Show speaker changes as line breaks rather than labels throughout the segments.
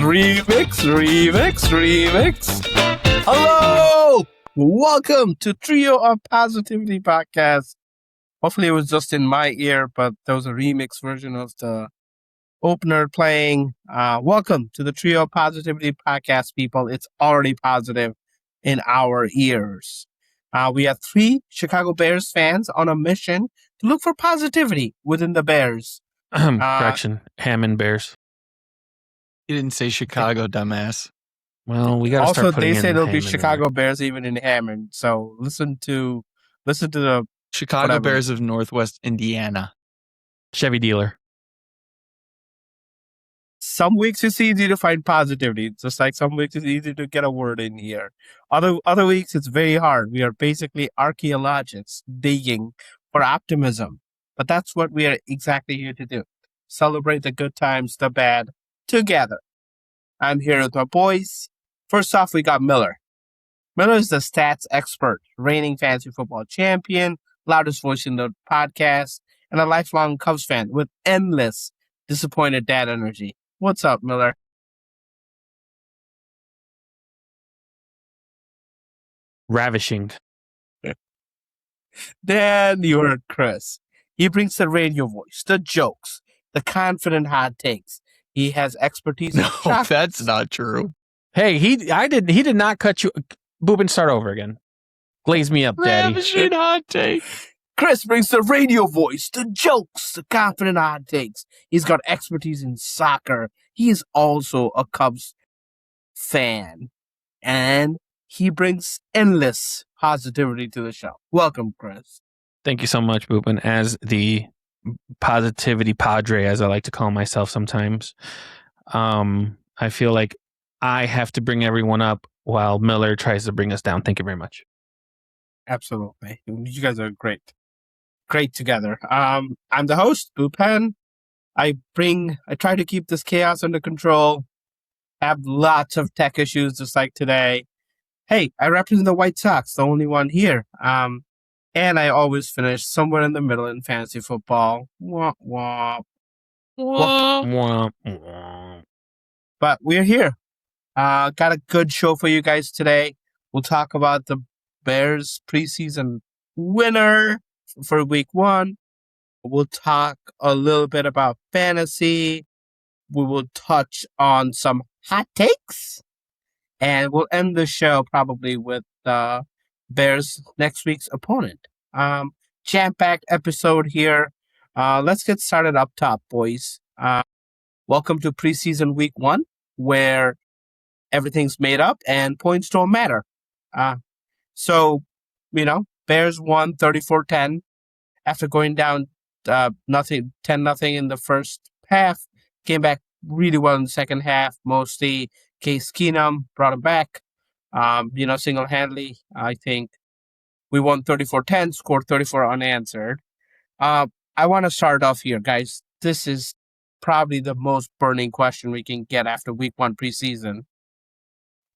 Remix. Hello! Welcome to Trio of Positivity Podcast. Hopefully it was just in my ear, but there was a remix version of the opener playing. Welcome to the Trio of Positivity Podcast, people. It's already positive in our ears. We have three Chicago Bears fans on a mission to look for positivity within the Bears.
Correction, Hammond Bears.
You didn't say Chicago, dumbass.
Well, we got to
Also,
start putting
they say
in
it'll be
Hammond in
Chicago
there.
Bears even in Hammond. So listen to the
Chicago
whatever.
Bears of Northwest Indiana.
Chevy dealer.
Some weeks it's easy to find positivity, just like some weeks it's easy to get a word in here. Other weeks it's very hard. We are basically archaeologists digging for optimism. But that's what we are exactly here to do. Celebrate the good times, the bad, together. I'm here with my boys. First off, we got Miller. Miller is the stats expert, reigning fantasy football champion, loudest voice in the podcast, and a lifelong Cubs fan with endless disappointed dad energy. What's up, Miller?
Ravishing.
Then you heard Chris. He brings the radio voice, the jokes, the confident hot takes. He has expertise.
No, that's not true.
Hey, he did not cut you. Boobin, start over again. Glaze me up, daddy.
Ravishing hot take.
Chris brings the radio voice, the jokes, the confident hot takes. He's got expertise in soccer. He is also a Cubs fan. And he brings endless positivity to the show. Welcome, Chris.
Thank you so much, Boobin. As the positivity padre, as I like to call myself sometimes, I feel like I have to bring everyone up while Miller tries to bring us down. Thank you very much.
Absolutely. You guys are great. Great together. I'm the host, Bupen. I try to keep this chaos under control. Have lots of tech issues just like today. Hey, I represent the White Sox, the only one here. And I always finish somewhere in the middle in fantasy football. Wah, wah.
Wah, wah.
But we're here. Got a good show for you guys today. We'll talk about the Bears preseason winner for week 1. We'll talk a little bit about fantasy. We will touch on some hot takes. And we'll end the show probably with Bears next week's opponent. Jam-packed episode here. Let's get started up top, boys. Welcome to preseason week 1, where everything's made up and points don't matter. So, Bears won 34-10 after going down 10-0 in the first half. Came back really well in the second half. Mostly Case Keenum brought them back. Single-handedly, I think we won 34-10, scored 34 unanswered. I want to start off here, guys. This is probably the most burning question we can get after week 1 preseason.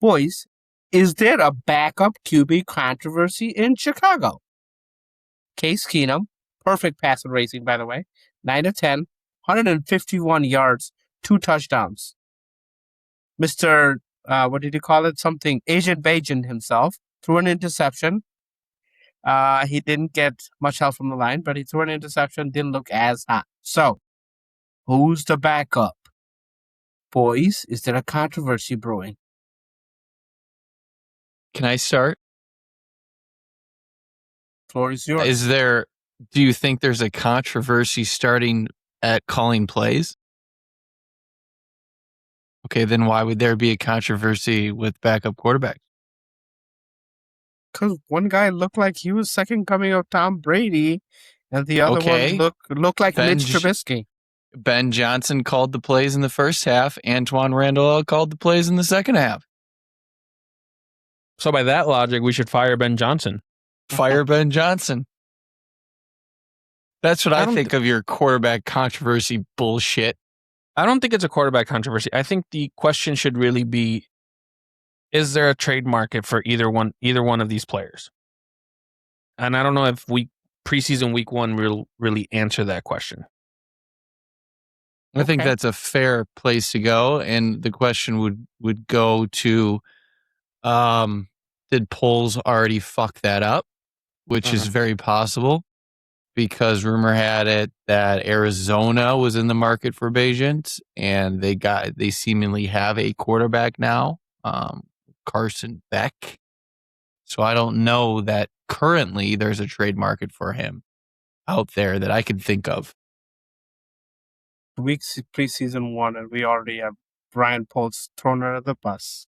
Boys, is there a backup QB controversy in Chicago? Case Keenum, perfect passer racing, by the way, 9 of 10, 151 yards, 2 touchdowns. Mr. What did you call it? Something Agent Bajan himself threw an interception. He didn't get much help from the line, but he threw an interception, didn't look as hot. So, who's the backup? Boys, is there a controversy brewing?
Can I start?
Floor is yours.
Do you think there's a controversy starting at calling plays? Okay, then why would there be a controversy with backup quarterbacks?
Because one guy looked like he was second coming of Tom Brady, and the other one looked like Mitch Trubisky.
Ben Johnson called the plays in the first half. Antoine Randall called the plays in the second half.
So by that logic, we should fire Ben Johnson.
Fire Ben Johnson. That's what I think of your quarterback controversy bullshit.
I don't think it's a quarterback controversy. I think the question should really be, is there a trade market for either one of these players? And I don't know if preseason week 1 will really answer that question.
I think
Okay.
that's a fair place to go. And the question would go to, did polls already fuck that up? Which is very possible, because rumor had it that Arizona was in the market for Bajent, and they seemingly have a quarterback now, Carson Beck. So I don't know that currently there's a trade market for him out there that I can think of.
Weeks preseason 1, and we already have Brian Poles thrown under the bus.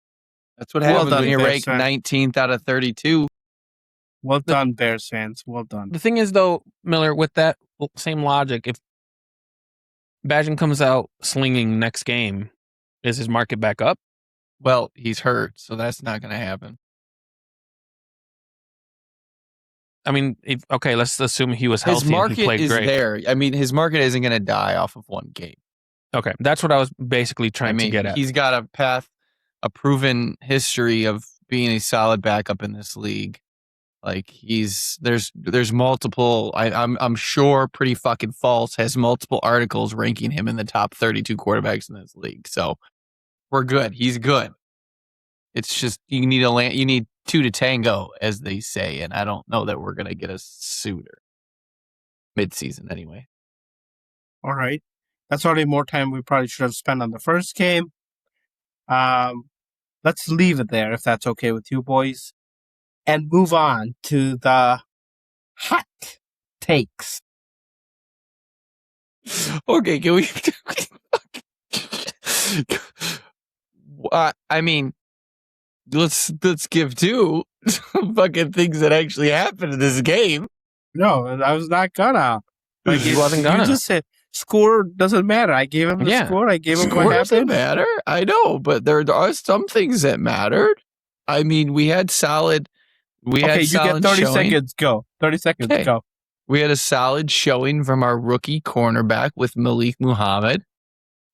That's what
Well
happens
done,
when you're
Bears
ranked
fan.
19th out of 32.
Well done, Bears fans. Well done.
The thing is, though, Miller, with that same logic, if Badgen comes out slinging next game, is his market back up?
Well, he's hurt, so that's not going to happen.
I mean, let's assume he was healthy
His
and he
market
played
is
great.
there. I mean, his market isn't going to die off of one game.
Okay, that's what I was basically trying to get at.
He's got a path, a proven history of being a solid backup in this league. Like, there's multiple. I'm sure Pretty Fucking False has multiple articles ranking him in the top 32 quarterbacks in this league. So we're good. He's good. It's just you need two to tango, as they say, and I don't know that we're gonna get a suitor mid-season anyway.
All right. That's already more time we probably should have spent on the first game. Let's leave it there if that's okay with you boys, and move on to the hot takes.
Okay, can we? I mean, let's give two fucking things that actually happened in this game.
No, I was not gonna. Like,
He wasn't gonna.
You just said score doesn't matter. I gave him the score. I gave him
Score
what
doesn't
happened.
matter. I know, but there are some things that mattered. I mean, we had solid.
You get 30
showing.
seconds. Go. 30 seconds.
Okay.
Go.
We had a solid showing from our rookie cornerback with Malik Muhammad.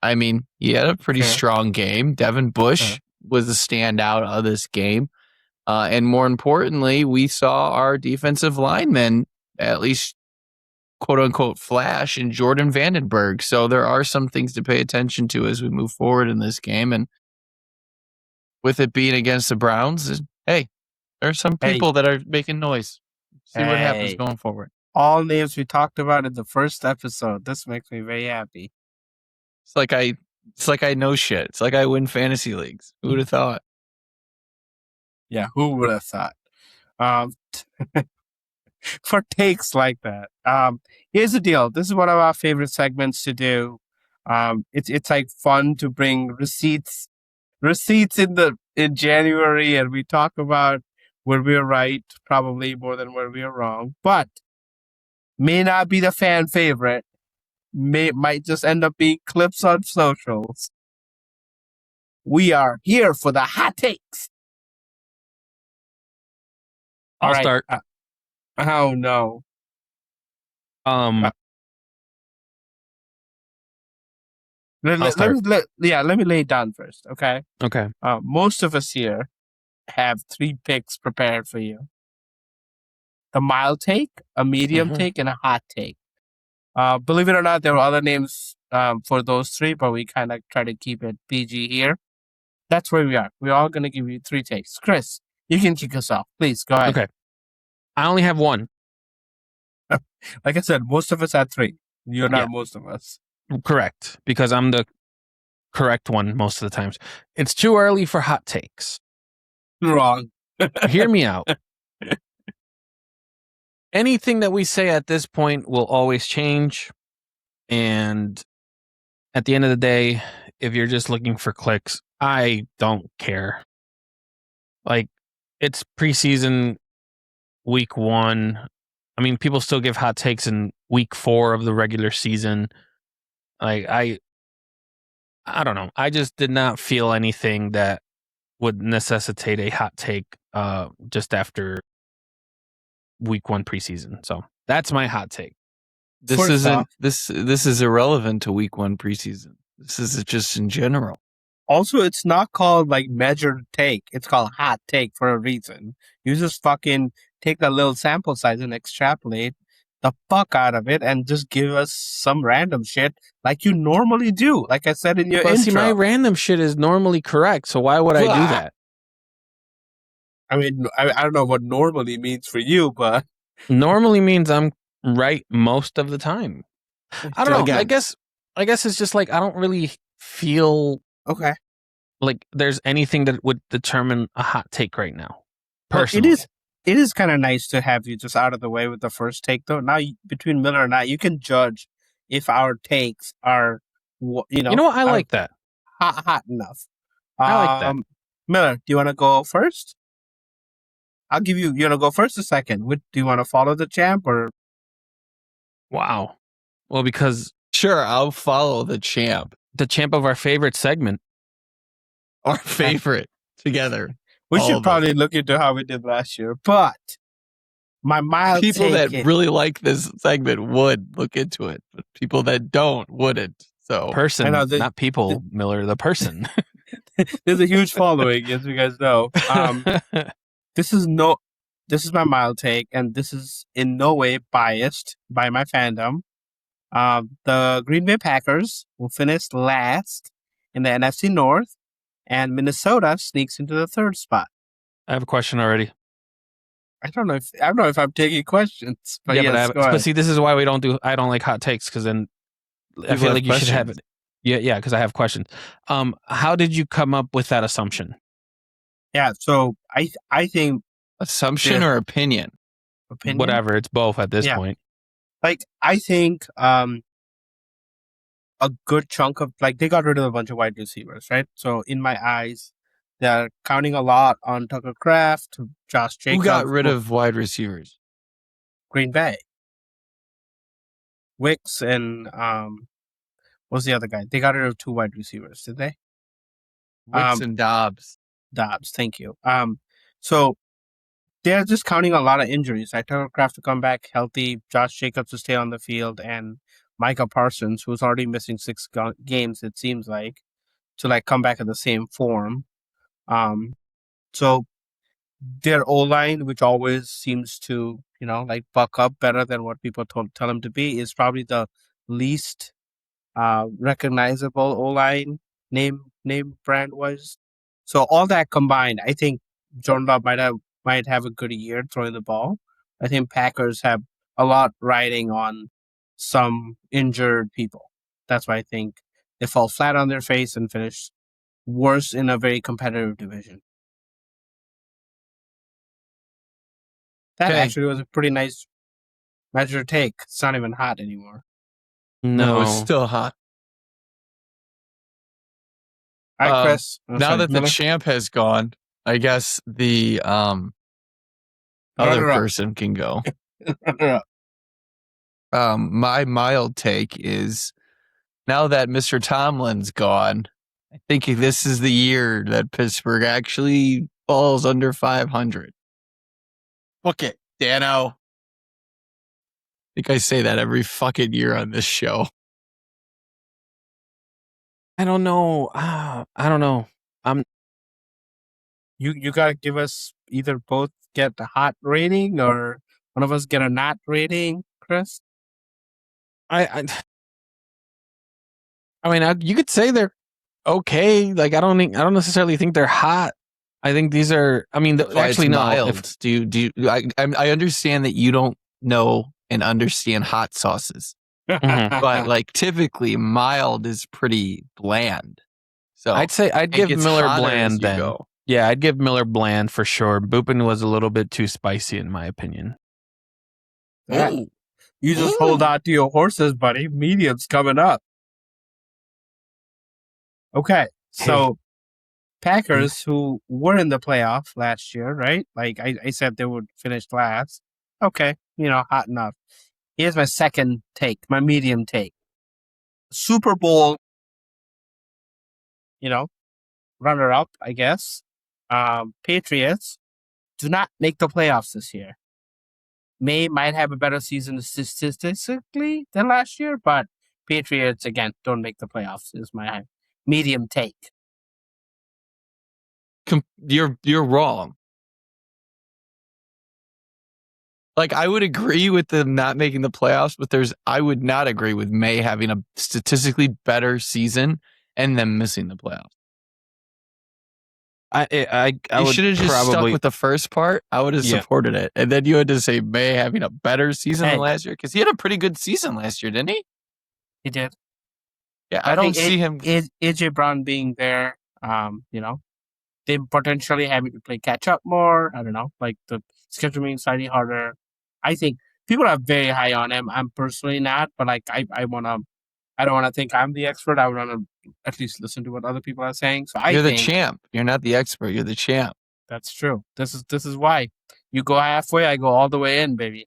I mean, he had a pretty strong game. Devin Bush was a standout of this game. And more importantly, we saw our defensive linemen at least quote unquote flash in Jordan Vandenberg. So there are some things to pay attention to as we move forward in this game. And with it being against the Browns, hey, there are some people that are making noise. See what happens going forward.
All names we talked about in the first episode. This makes me very happy.
It's like I know shit. It's like I win fantasy leagues. Who would have thought?
Yeah, who would have thought? For takes like that. Here's the deal. This is one of our favorite segments to do. It's like fun to bring receipts in January, and we talk about where we're right, probably more than where we are wrong, but may not be the fan favorite. Might just end up being clips on socials. We are here for the hot takes.
I'll start.
Oh no. Let me lay it down first, okay?
Okay.
Most of us here have 3 picks prepared for you. The mild take, a medium take, and a hot take. Believe it or not, there were other names for those 3, but we kind of try to keep it PG here. That's where we are. We're all going to give you 3 takes. Chris, you can kick us off. Please, go ahead.
Okay. I only have 1.
Like I said, most of us had 3. You're not most of us.
Correct, because I'm the correct one most of the times. It's too early for hot takes.
Wrong.
Hear me out. Anything that we say at this point will always change. And at the end of the day, if you're just looking for clicks, I don't care. Like, it's preseason week 1. I mean, people still give hot takes in week 4 of the regular season. Like, I don't know. I just did not feel anything that would necessitate a hot take just after week 1 preseason. So that's my hot take.
This is irrelevant to week 1 preseason. This is just in general.
Also, it's not called like measured take. It's called hot take for a reason. You just fucking take a little sample size and extrapolate the fuck out of it and just give us some random shit like you normally do. Like I said in your
Well,
intro.
see, my random shit is normally correct, so why would I do that?
I mean, I don't know what normally means for you, but
Normally means I'm right most of the time. I don't know.
Again.
I guess it's just like I don't really feel
okay.
like there's anything that would determine a hot take right now.
Well,
Personally,
it is kind of nice to have you just out of the way with the first take, though. Now, between Miller and I, you can judge if our takes are,
you know what? I like that.
Hot enough.
I like that.
Miller, do you want to go first? I'll give you. You want to go first or second? Do you want to follow the champ or?
Wow. Well, because
Sure, I'll follow the champ.
the champ of our favorite segment.
Our favorite together.
We
All
should
of
probably look into how we did last year, but my mild
People
take
that really like this segment would look into it, but people that don't wouldn't. So
Person,
I know,
not people, Miller, the person.
there's a huge following, as you guys know. This is my mild take, and this is in no way biased by my fandom. The Green Bay Packers will finish last in the NFC North, and Minnesota sneaks into the third spot.
I have a question already.
I don't know if I'm taking questions, but yes, go
but
ahead.
see, this is why I don't like hot takes, because then I feel like you should have it. Yeah, because I have questions. How did you come up with that assumption?
Yeah, so I think
assumption or opinion?
Whatever, it's both at this point.
Like, I think a good chunk of, like, they got rid of a bunch of wide receivers, right? So in my eyes, they're counting a lot on Tucker Kraft, Josh Jacobs.
Who got rid of wide receivers?
Green Bay. Wicks and what's the other guy? They got rid of 2 wide receivers, did they?
Wicks and Dobbs.
Dobbs, thank you. So they're just counting a lot of injuries. Like Tucker Kraft to come back healthy, Josh Jacobs to stay on the field, and Micah Parsons, who's already missing 6 games, it seems like, to like come back in the same form. So their O-line, which always seems to, like buck up better than what people tell them to be, is probably the least recognizable O-line name brand wise. So all that combined, I think Jordan Love might have a good year throwing the ball. I think Packers have a lot riding on some injured people. That's why I think they fall flat on their face and finish worse in a very competitive division. That actually was a pretty nice measure take. It's not even hot anymore.
No, it's still hot.
All right, Chris.
Now that the champ has gone, I guess the other person can go. My mild take is, now that Mr. Tomlin's gone, I think this is the year that Pittsburgh actually falls under 500. Book it, Dano. I think I say that every fucking year on this show.
I don't know. I don't know.
You gotta give us either both get the hot rating or one of us get a not rating, Chris.
I mean, you could say they're okay. Like, I don't necessarily think they're hot. I think these are. I mean, actually, no.
Mild. I understand that you don't know and understand hot sauces, but like typically mild is pretty bland. So
I'd say I'd give Miller bland then. Yeah, I'd give Miller bland for sure. Boopin was a little bit too spicy in my opinion.
You just hold on to your horses, buddy. Medium's coming up. Okay, so Packers, who were in the playoff last year, right? Like I said, they would finish last. Okay, hot enough. Here's my second take, my medium take. Super Bowl, runner-up, I guess. Patriots do not make the playoffs this year. Might have a better season statistically than last year, but Patriots, again, don't make the playoffs is my medium take.
You're wrong. Like, I would agree with them not making the playoffs, but I would not agree with May having a statistically better season and them missing the playoffs.
I
You
would
should have just stuck
probably
with the first part. I would have supported it. And then you had to say May having a better season than last year, because he had a pretty good season last year, didn't he?
He did.
Yeah, I don't see him.
AJ Brown being there, they potentially having to play catch up more. I don't know, like the schedule being slightly harder. I think people are very high on him. I'm personally not, but like I don't want to think I'm the expert. I want to at least listen to what other people are saying. So
You're
think
the champ. You're not the expert. You're the champ.
that's true. This is why you go halfway, I go all the way in, baby.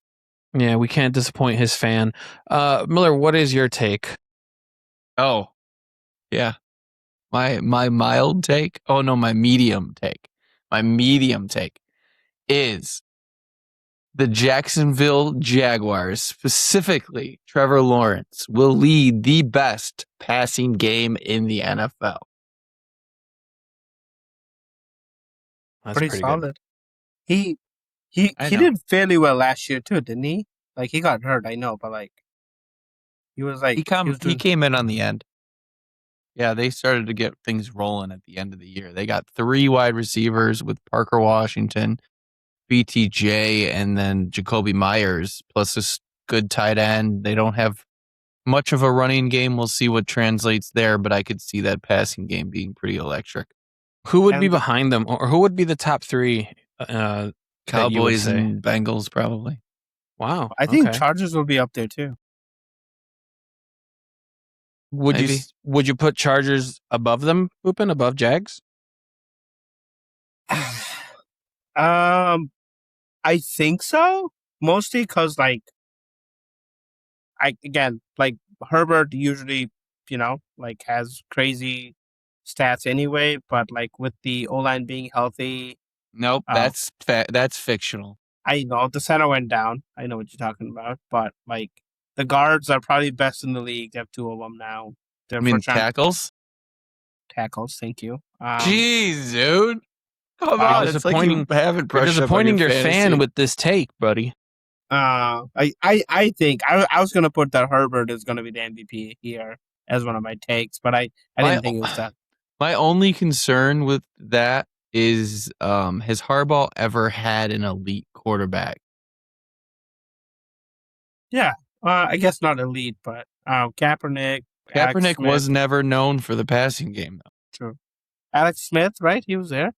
Yeah, we can't disappoint his fan. Miller, what is your take?
Oh, yeah. My mild take. Oh no, my medium take. My medium take is the Jacksonville Jaguars, specifically Trevor Lawrence, will lead the best passing game in the NFL.
That's
pretty solid.
Good.
He did fairly well last year too, didn't he? Like he got hurt, I know, but like he was like
he came in on the end. Yeah, they started to get things rolling at the end of the year. They got 3 wide receivers with Parker Washington, BTJ, and then Jacoby Myers, plus a good tight end. They don't have much of a running game. We'll see what translates there, but I could see that passing game being pretty electric.
Who would be behind them, or who would be the top 3?
Cowboys and Bengals, probably.
Wow.
I think Chargers will be up there too.
Would you put Chargers above them, Boopin, above Jags?
I think so. Mostly because Herbert usually, has crazy stats anyway. But like with the O-line being healthy,
nope, that's fictional.
I know the center went down. I know what you're talking about, but like the guards are probably best in the league. They have 2 of them now.
I mean tackles.
Tackles, thank you.
Jeez, dude. Come on, it's like you haven't brushed
You're disappointing your
fantasy.
fan with this take, buddy.
I think I was gonna put that Herbert is gonna be the MVP here as one of my takes, but I didn't think it was that.
My only concern with that is has Harbaugh ever had an elite quarterback?
Yeah, I guess not elite, but Kaepernick
was never known for the passing game, though.
True. Alex Smith, right? He was there.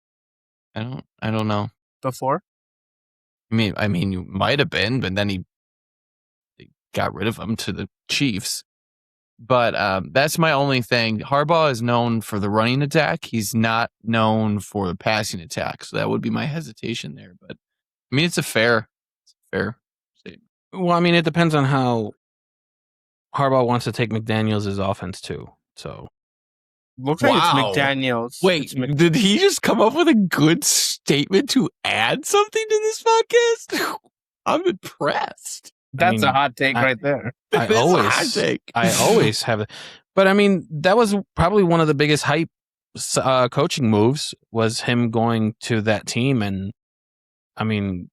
I don't know.
Before?
I mean, you might have been, but then they got rid of him to the Chiefs. But that's my only thing. Harbaugh is known for the running attack. He's not known for the passing attack. So that would be my hesitation there. But I mean, it's a fair statement.
Well, I mean, it depends on how Harbaugh wants to take McDaniels' offense too. So
looks like it's McDaniels.
Wait, did he just come up with a good statement to add something to this podcast? I'm impressed.
That's a hot take right there.
I always have it. But I mean, that was probably one of the biggest hype coaching moves was him going to that team. And I mean,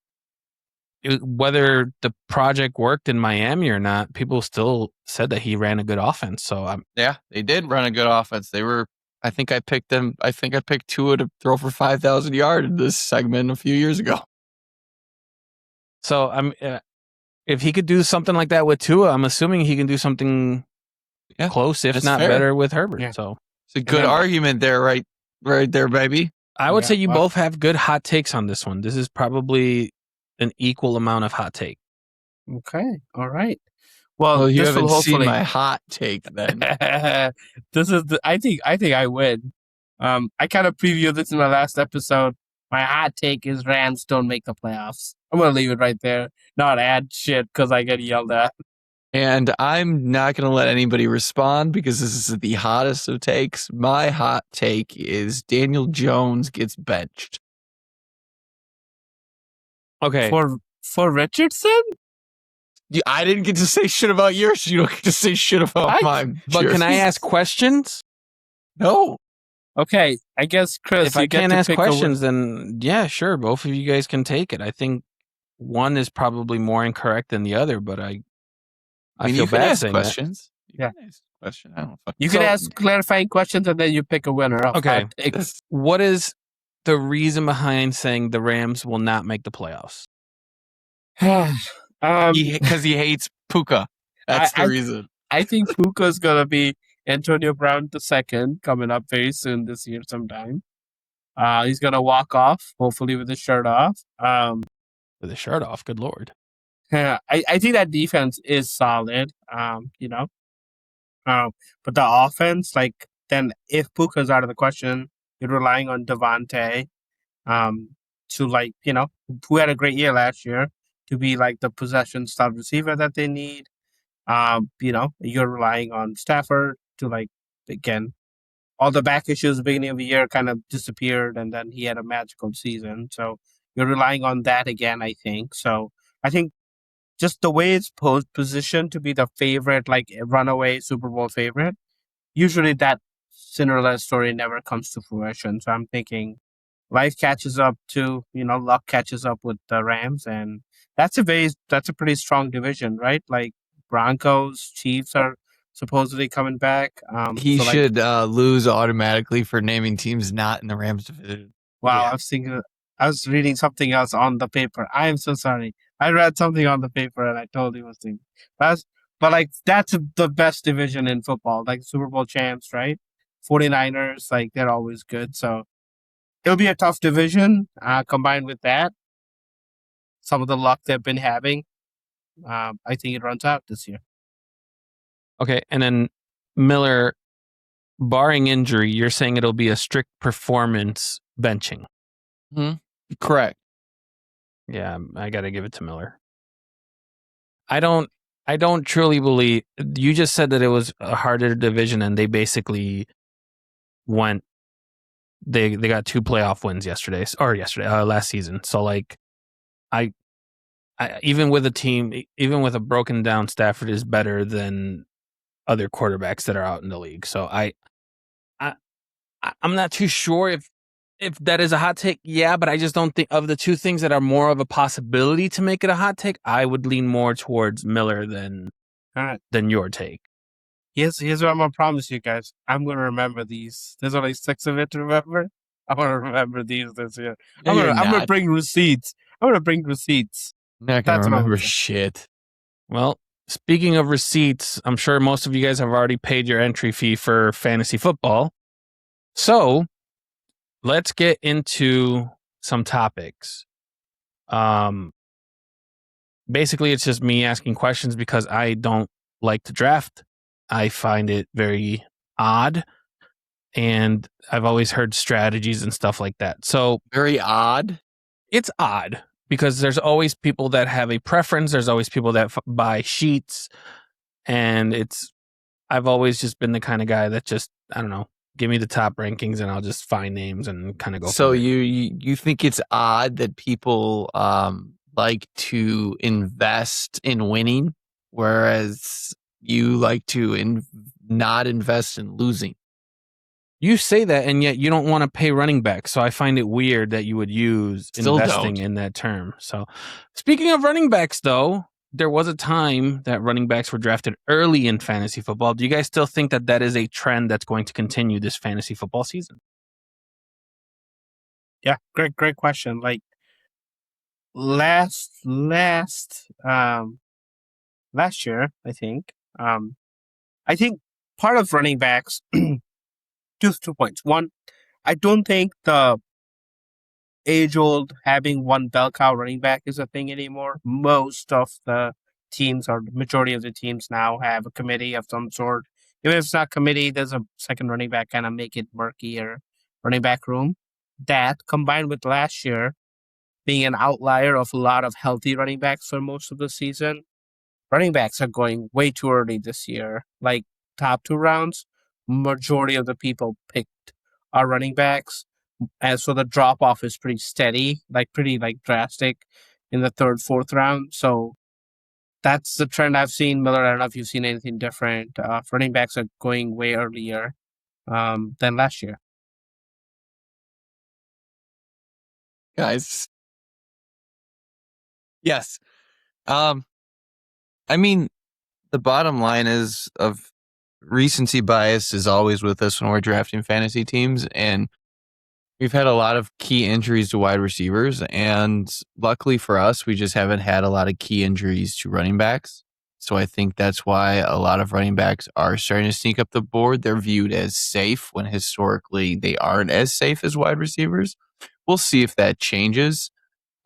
whether the project worked in Miami or not, people still said that he ran a good offense. So
yeah, they did run a good offense. I think I picked Tua to throw for 5,000 yards in this segment a few years ago.
So if he could do something like that with Tua, I'm assuming he can do something close, if not better, with Herbert. Yeah. So
it's a good argument there, right there, baby.
I would say you both have good hot takes on this one. This is probably an equal amount of hot take.
Okay, all right. Well,
you haven't seen my hot take then.
This is I think I win. I kind of previewed this in my last episode. My hot take is Rams don't make the playoffs. I'm going to leave it right there. Not add shit because I get yelled at.
And I'm not going to let anybody respond because this is the hottest of takes. My hot take is Daniel Jones gets benched.
Okay.
For Richardson?
I didn't get to say shit about yours. You don't get to say shit about mine.
But can I ask questions?
No.
Okay, I guess, Chris,
if I can't ask questions, then yeah, sure. Both of you guys can take it. I think one is probably more incorrect than the other, but I
mean,
feel
you can
bad
ask
saying
questions.
Yeah.
You can ask a question. I don't fucking
You can ask clarifying questions and then you pick a winner. Of
Okay.
hot takes.
What is the reason behind saying the Rams will not make the playoffs?
Because he hates Puka. That's the reason.
I think Puka's gonna be Antonio Brown II coming up very soon this year sometime. He's gonna walk off, hopefully with his shirt off.
With his shirt off, good lord.
I think that defense is solid. But the offense, like, then if Puka's out of the question, you're relying on Devontae, to, like, who had a great year last year, to be like the possession stud receiver that they need. You're relying on Stafford to, like, again, all the back issues at the beginning of the year kind of disappeared, and then he had a magical season. So you're relying on that again, I think. So I think just the way it's positioned to be the favorite, like runaway Super Bowl favorite, usually that Cinderella story never comes to fruition. So I'm thinking life catches up to, luck catches up with the Rams, and that's a pretty strong division, right? Like Broncos, Chiefs are supposedly coming back.
He
so, like,
should lose automatically for naming teams not in the Rams division.
wow,
Yeah.
I was reading something else on the paper. I am so sorry. I read something on the paper and I totally was thinking. But like, that's the best division in football, like Super Bowl champs, right? 49ers, like, they're always good. So it'll be a tough division. Combined with that, some of the luck they've been having, I think it runs out this year.
Okay, and then Miller, barring injury, you're saying it'll be a strict performance benching.
Correct.
Yeah, I got to give it to Miller. I don't truly believe. You just said that it was a harder division, and they basically went. They got 2 playoff wins last season. So, like, I even with a broken down Stafford is better than other quarterbacks that are out in the league. So I'm not too sure if that is a hot take. Yeah, but I just don't think of the two things that are more of a possibility to make it a hot take. I would lean more towards Miller than your take.
Here's what I'm gonna promise you guys. I'm gonna remember these. There's only 6 of it to remember. I'm gonna remember these this year. I'm gonna bring receipts.
Not gonna remember shit.
Well, speaking of receipts, I'm sure most of you guys have already paid your entry fee for fantasy football. So let's get into some topics. Basically, it's just me asking questions because I don't like to draft. I find it very odd, and I've always heard strategies and stuff like that. So
very odd.
It's odd because there's always people that have a preference. There's always people that buy sheets, and I've always just been the kind of guy that just, I don't know, give me the top rankings and I'll just find names and kind of go.
So you think it's odd that people like to invest in winning, whereas you like to not invest in losing?
You say that, and yet you don't want to pay running back. So I find it weird that you would use investing in that term. So speaking of running backs, though, there was a time that running backs were drafted early in fantasy football. Do you guys still think that is a trend that's going to continue this fantasy football season?
Yeah, great question. Like, last year, I think. I think part of running backs, 2 points. One, I don't think the age-old having one bell cow running back is a thing anymore. Most of the teams, or the majority of the teams now, have a committee of some sort. Even if it's not committee, there's a second running back, kind of make it murkier running back room. That, combined with last year being an outlier of a lot of healthy running backs for most of the season, running backs are going way too early this year. Like, top 2 rounds, majority of the people picked are running backs. And so the drop off is pretty steady, pretty drastic in the 3rd, 4th round. So that's the trend I've seen. Miller, I don't know if you've seen anything different. Running backs are going way earlier than last year.
Guys, Yes. I mean, the bottom line is of recency bias is always with us when we're drafting fantasy teams, and we've had a lot of key injuries to wide receivers, and luckily for us, we just haven't had a lot of key injuries to running backs. So I think that's why a lot of running backs are starting to sneak up the board. They're viewed as safe when historically they aren't as safe as wide receivers. We'll see if that changes.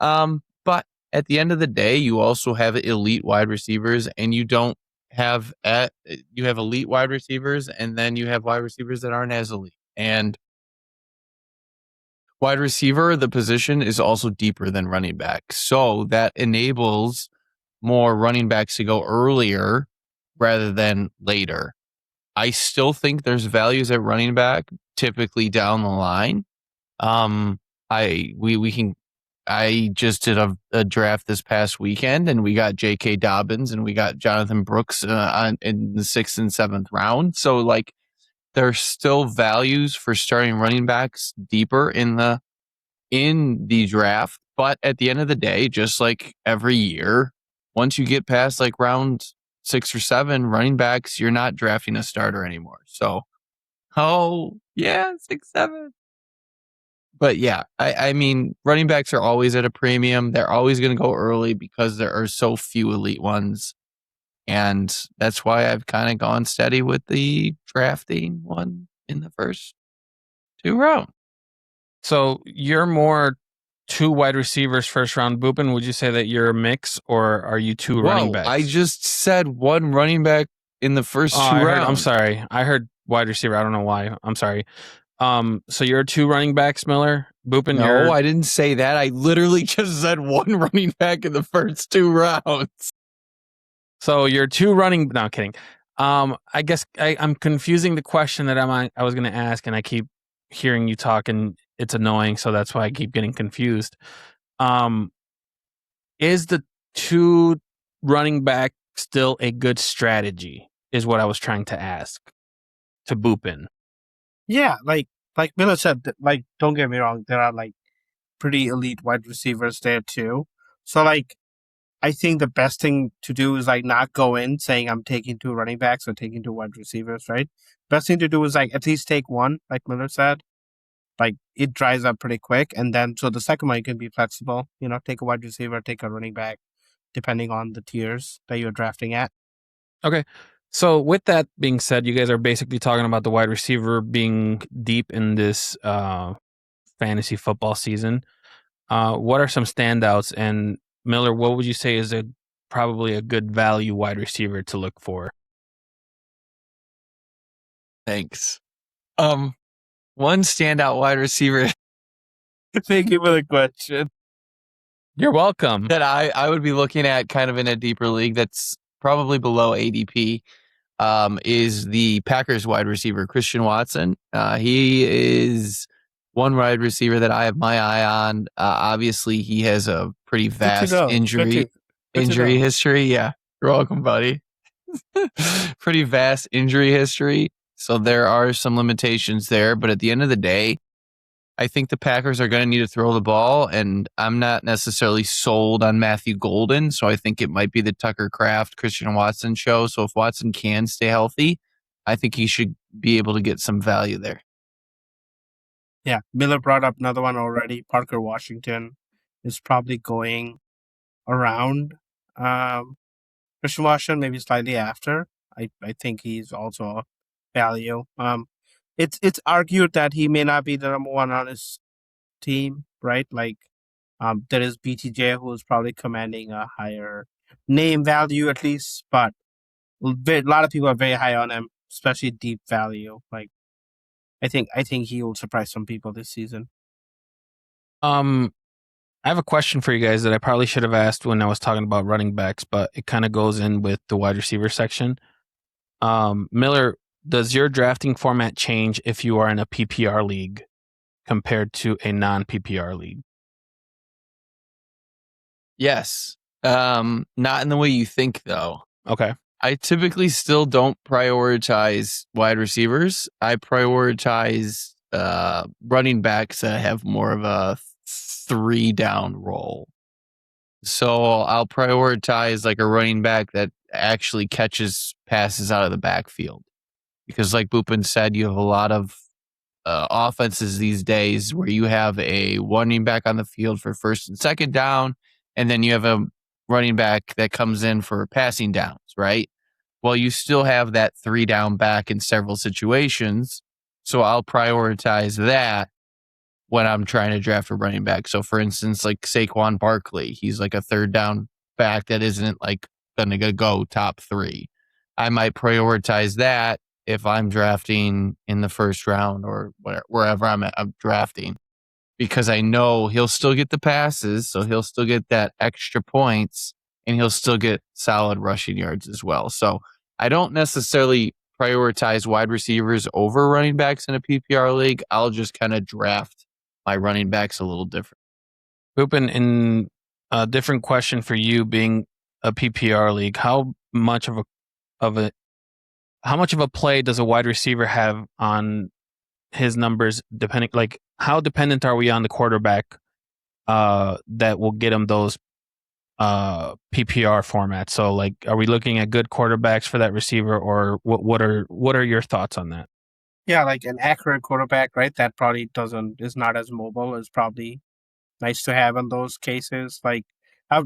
But at the end of the day, you also have elite wide receivers, and you don't have you have elite wide receivers, and then you have wide receivers that aren't as elite. And wide receiver, the position is also deeper than running back. So that enables more running backs to go earlier rather than later. I still think there's values at running back typically down the line. I just did a draft this past weekend, and we got J.K. Dobbins and we got Jonathan Brooks in the 6th and 7th round. So like, there's still values for starting running backs deeper in the draft. But at the end of the day, just like every year, once you get past like round 6 or 7, running backs, you're not drafting a starter anymore. So, oh yeah, 6, 7. But yeah, I mean, running backs are always at a premium. They're always going to go early because there are so few elite ones. And that's why I've kind of gone steady with the drafting one in the first 2 rounds.
So you're more 2 wide receivers first round, Boopin. Would you say that you're a mix, or are you 2 running backs?
I just said 1 running back in the first 2 rounds.
I'm sorry. I heard wide receiver. I don't know why. I'm sorry. So you're 2 running backs, Miller? Boopin,
no, I didn't say that. I literally just said 1 running back in the first 2 rounds.
So you're 2 running. No, kidding. I guess I'm confusing the question that I was going to ask, and I keep hearing you talk, and it's annoying. So that's why I keep getting confused. Is the 2 running back still a good strategy? Is what I was trying to ask to Boopin.
Yeah, like Miller said, like, don't get me wrong, there are like pretty elite wide receivers there too. So like, I think the best thing to do is like not go in saying I'm taking 2 running backs or taking 2 wide receivers, right? Best thing to do is like at least take 1, like Miller said. Like, it dries up pretty quick, and then so the second one you can be flexible. You know, take a wide receiver, take a running back, depending on the tiers that you're drafting at.
Okay. So with that being said, you guys are basically talking about the wide receiver being deep in this fantasy football season. What are some standouts? And Miller, what would you say is probably a good value wide receiver to look for?
Thanks. One standout wide receiver.
Thank you for the question.
You're welcome.
That I would be looking at kind of in a deeper league that's probably below ADP is the Packers wide receiver, Christian Watson. He is one wide receiver that I have my eye on. Obviously, he has a pretty vast injury history. Yeah, you're welcome, buddy. Pretty vast injury history. So there are some limitations there. But at the end of the day, I think the Packers are going to need to throw the ball, and I'm not necessarily sold on Matthew Golden, so I think it might be the Tucker Kraft, Christian Watson show. So if Watson can stay healthy, I think he should be able to get some value there.
Yeah, Miller brought up another one already. Parker Washington is probably going around Christian Washington, maybe slightly after. I think he's also a value. It's argued that he may not be the number 1 on his team, right? Like, there is BTJ who is probably commanding a higher name value at least, but a lot of people are very high on him, especially deep value. Like, I think he will surprise some people this season.
I have a question for you guys that I probably should have asked when I was talking about running backs, but it kind of goes in with the wide receiver section. Miller, does your drafting format change if you are in a PPR league compared to a non-PPR league?
Yes. Not in the way you think, though.
Okay.
I typically still don't prioritize wide receivers. I prioritize running backs that have more of a 3 down role. So I'll prioritize like a running back that actually catches passes out of the backfield. Because like Boopin said, you have a lot of offenses these days where you have a running back on the field for first and second down, and then you have a running back that comes in for passing downs, right? Well, you still have that 3 down back in several situations. So I'll prioritize that when I'm trying to draft a running back. So for instance, like Saquon Barkley, he's like a 3rd down back that isn't like going to go top 3. I might prioritize that if I'm drafting in the 1st round or wherever I'm drafting, because I know he'll still get the passes. So he'll still get that extra points and he'll still get solid rushing yards as well. So I don't necessarily prioritize wide receivers over running backs in a PPR league. I'll just kind of draft my running backs a little different.
Boopin, in a different question for you, being a PPR league, how much of a play does a wide receiver have on his numbers? Depending, like, how dependent are we on the quarterback that will get him those PPR formats? So, like, are we looking at good quarterbacks for that receiver, or what are your thoughts on that?
Yeah, like an accurate quarterback, right? That probably is not as mobile, is probably nice to have in those cases. Like, as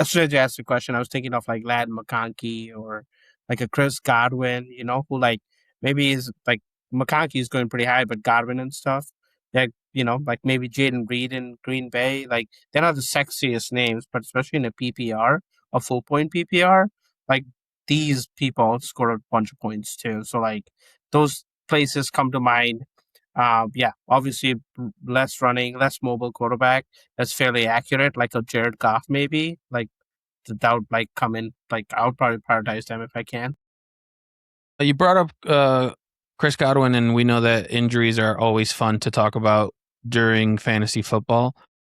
soon as you asked the question, I was thinking of like Lad McConkey or like a Chris Godwin, who like maybe is like McConkey is going pretty high, but Godwin and stuff, that like maybe Jaden Reed in Green Bay, like they're not the sexiest names, but especially in a PPR, a full point PPR, like these people score a bunch of points too. So like those places come to mind. Yeah, obviously less running, less mobile quarterback that's fairly accurate, like a Jared Goff maybe. Like that would like come in. Like I would probably prioritize them if I can.
You brought up Chris Godwin, and we know that injuries are always fun to talk about during fantasy football.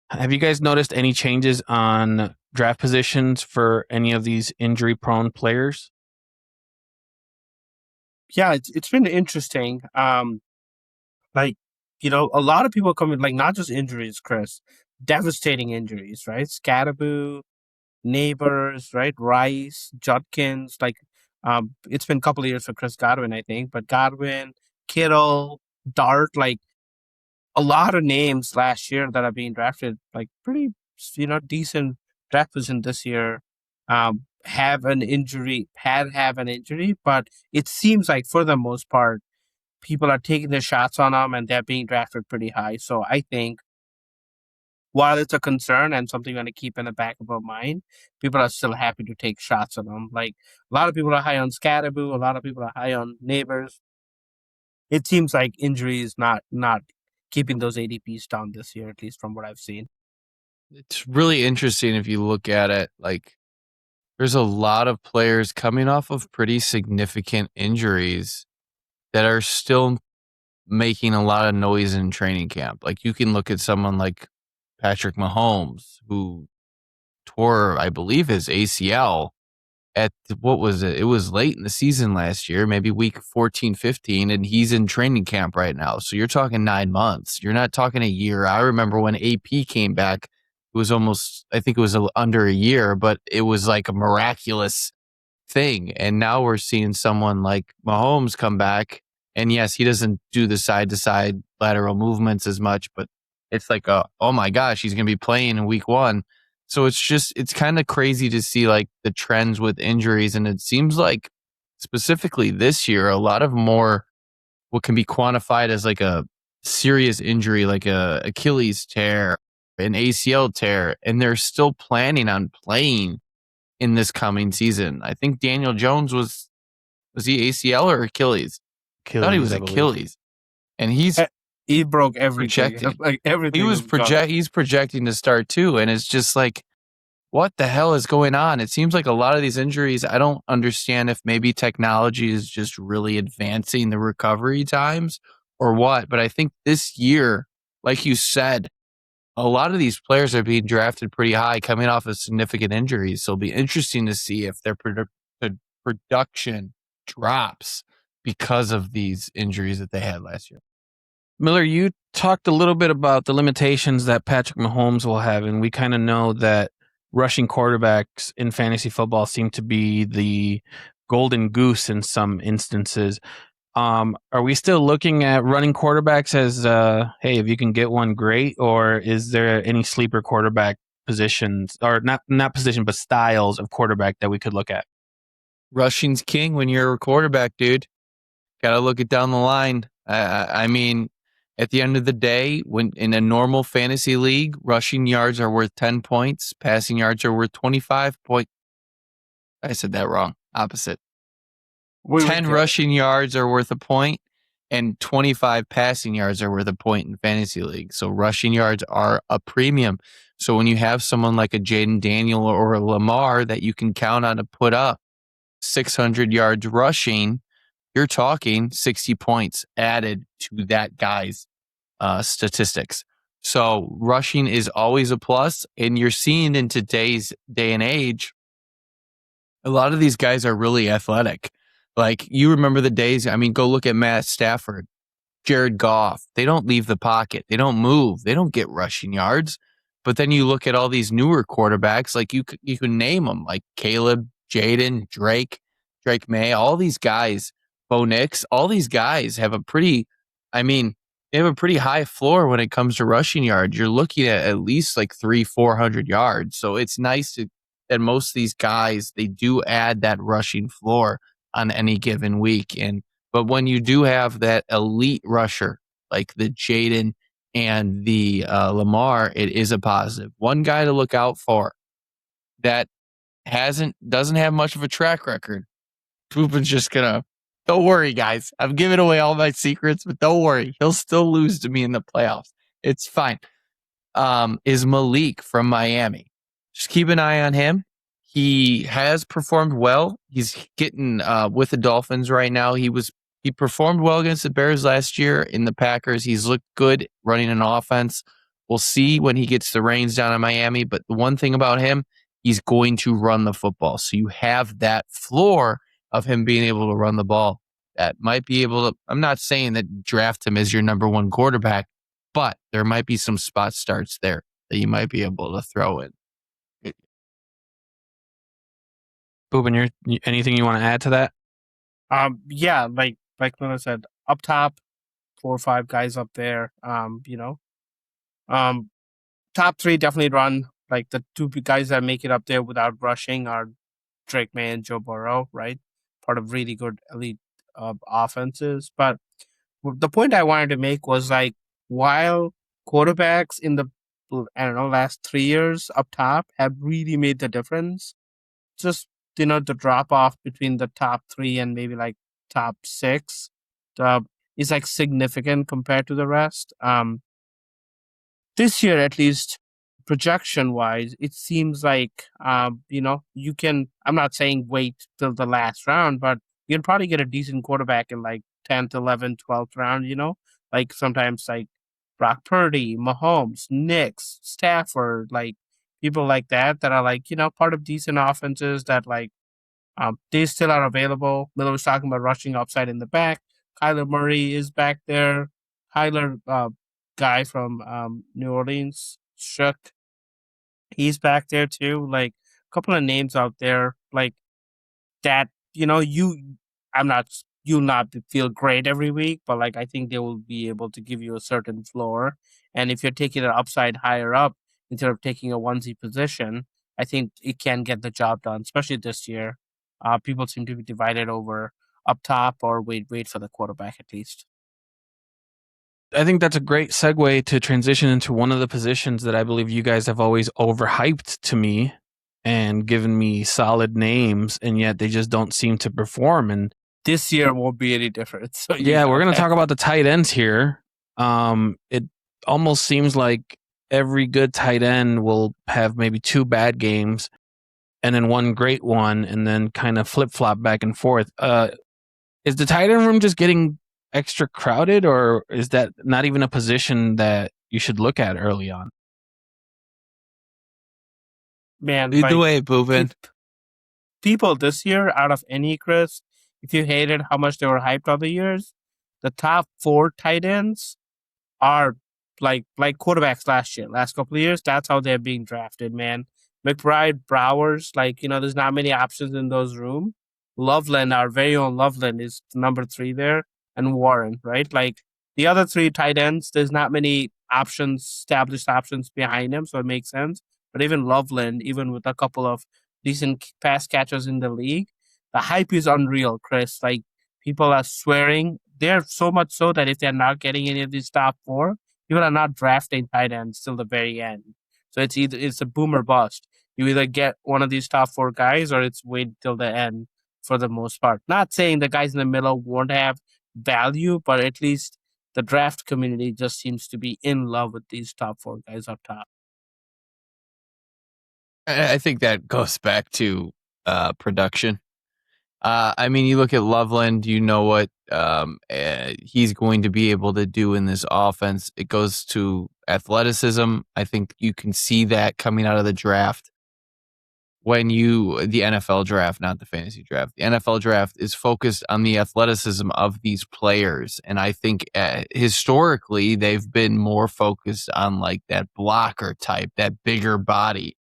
Have you guys noticed any changes on draft positions for any of these injury-prone players?
Yeah, it's been interesting. Like a lot of people come in, like not just injuries, Chris, devastating injuries, right? Scadaboo, Neighbors, right? Rice, Judkins, like it's been a couple of years for Chris Godwin, I think, but Godwin, Kittle, Dart, like a lot of names last year that are being drafted, like pretty, decent draft position this year, have an injury, have an injury, but it seems like for the most part, people are taking their shots on them and they're being drafted pretty high. So I think while it's a concern and something you want to keep in the back of our mind, people are still happy to take shots on them. Like a lot of people are high on Scadaboo, a lot of people are high on Neighbors. It seems like injury is not keeping those ADPs down this year, at least from what I've seen.
It's really interesting if you look at it. Like, there's a lot of players coming off of pretty significant injuries that are still making a lot of noise in training camp. Like, you can look at someone like Patrick Mahomes, who tore, I believe, his ACL at what was it? It was late in the season last year, maybe week 14, 15, and he's in training camp right now. So you're talking 9 months. You're not talking a year. I remember when AP came back, it was almost, I think it was under a year, but it was like a miraculous thing. And now we're seeing someone like Mahomes come back. And yes, he doesn't do the side to side lateral movements as much, but it's like, oh my gosh, he's going to be playing in week 1. So it's kind of crazy to see like the trends with injuries. And it seems like specifically this year, a lot of more what can be quantified as like a serious injury, like a Achilles tear, an ACL tear, and they're still planning on playing in this coming season. I think Daniel Jones was he ACL or Achilles? I thought he was Achilles. And
he broke everything.
Projected.
Like everything.
He's projecting to start too. And it's just like, what the hell is going on? It seems like a lot of these injuries, I don't understand if maybe technology is just really advancing the recovery times or what. But I think this year, like you said, a lot of these players are being drafted pretty high coming off of significant injuries. So it'll be interesting to see if their production drops because of these injuries that they had last year.
Miller, you talked a little bit about the limitations that Patrick Mahomes will have, and we kind of know that rushing quarterbacks in fantasy football seem to be the golden goose in some instances. Are we still looking at running quarterbacks as, hey, if you can get one, great? Or is there any sleeper quarterback positions, or not position, but styles of quarterback that we could look at?
Rushing's king when you're a quarterback, dude. Got to look it down the line. I mean, at the end of the day, when in a normal fantasy league, rushing yards are worth 10 points, passing yards are worth 25 points. I said that wrong. Opposite. 10 rushing yards are worth a point, and 25 passing yards are worth a point in fantasy league. So rushing yards are a premium. So when you have someone like a Jaden Daniel or a Lamar that you can count on to put up 600 yards rushing, you're talking 60 points added to that guy's statistics. So rushing is always a plus, and you're seeing in today's day and age, a lot of these guys are really athletic. Like, you remember the days, I mean, go look at Matt Stafford, Jared Goff. They don't leave the pocket. They don't move. They don't get rushing yards. But then you look at all these newer quarterbacks, like you can name them, like Caleb, Jaden, Drake May, all these guys, Bo Nix, all these guys have a pretty, they have a pretty high floor when it comes to rushing yards. You're looking at least like 300-400 yards. So it's nice that most of these guys, they do add that rushing floor on any given week. But when you do have that elite rusher, like the Jaden and the Lamar, it is a positive. One guy to look out for that doesn't have much of a track record. Poopin's just gonna, don't worry, guys. I've given away all my secrets, but don't worry. He'll still lose to me in the playoffs. It's fine. Is Malik from Miami. Just keep an eye on him. He has performed well. He's getting with the Dolphins right now. He performed well against the Bears last year in the Packers. He's looked good running an offense. We'll see when he gets the reins down in Miami. But the one thing about him, he's going to run the football. So you have that floor of him being able to run the ball. That might be able to, I'm not saying that draft him as your number one quarterback, but there might be some spot starts there that you might be able to throw in.
Boobin, anything you want to add to that?
Yeah, like Miller said, up top, 4 or 5 guys up there. Top 3 definitely run. Like the 2 guys that make it up there without rushing are Drake May and Joe Burrow, right? Part of really good elite offenses. But the point I wanted to make was, like, while quarterbacks in the last 3 years up top have really made the difference, just the drop off between the top 3 and maybe like top 6 is like significant compared to the rest. This year, at least, projection wise, it seems like you can, I'm not saying wait till the last round, but you can probably get a decent quarterback in like 10th, 11th, 12th round, like sometimes like Brock Purdy, Mahomes, Knicks, Stafford, like people like that are like, part of decent offenses that like they still are available. Miller was talking about rushing upside in the back. Kyler Murray is back there. Kyler, guy from New Orleans, Shook, he's back there too. Like a couple of names out there like that. You'll not feel great every week, but like I think they will be able to give you a certain floor. And if you're taking an upside higher up instead of taking a onesie position, I think it can get the job done, especially this year. People seem to be divided over up top or wait for the quarterback at least.
I think that's a great segue to transition into one of the positions that I believe you guys have always overhyped to me and given me solid names, and yet they just don't seem to perform. And
this year won't be any different. So
yeah, we're going to talk about the tight ends here. It almost seems like every good tight end will have maybe 2 bad games and then 1 great one, and then kind of flip-flop back and forth. Is the tight end room just getting extra crowded, or is that not even a position that you should look at early on?
Man,
either way, Boobin.
People this year, out of any, Chris, if you hated how much they were hyped other years, the top 4 tight ends are like quarterbacks last couple of years. That's how they're being drafted, man. McBride, Browers, there's not many options in those rooms. Loveland, our very own Loveland, is number 3 there, and Warren, right? Like the other 3 tight ends, there's not many options, established options behind him, so it makes sense. But even Loveland, even with a couple of decent pass catchers in the league, the hype is unreal, Chris. Like people are swearing. They're so much so that if they're not getting any of these top 4, people are not drafting tight ends till the very end. So it's a boom or bust. You either get one of these top 4 guys or it's wait till the end for the most part. Not saying the guys in the middle won't have value, but at least the draft community just seems to be in love with these top 4 guys up top.
I think that goes back to production. I mean, you look at Loveland, you know what he's going to be able to do in this offense. It goes to athleticism. I think you can see that coming out of the draft. The NFL draft, not the fantasy draft, the NFL draft is focused on the athleticism of these players. And I think historically, they've been more focused on like that blocker type, that bigger body.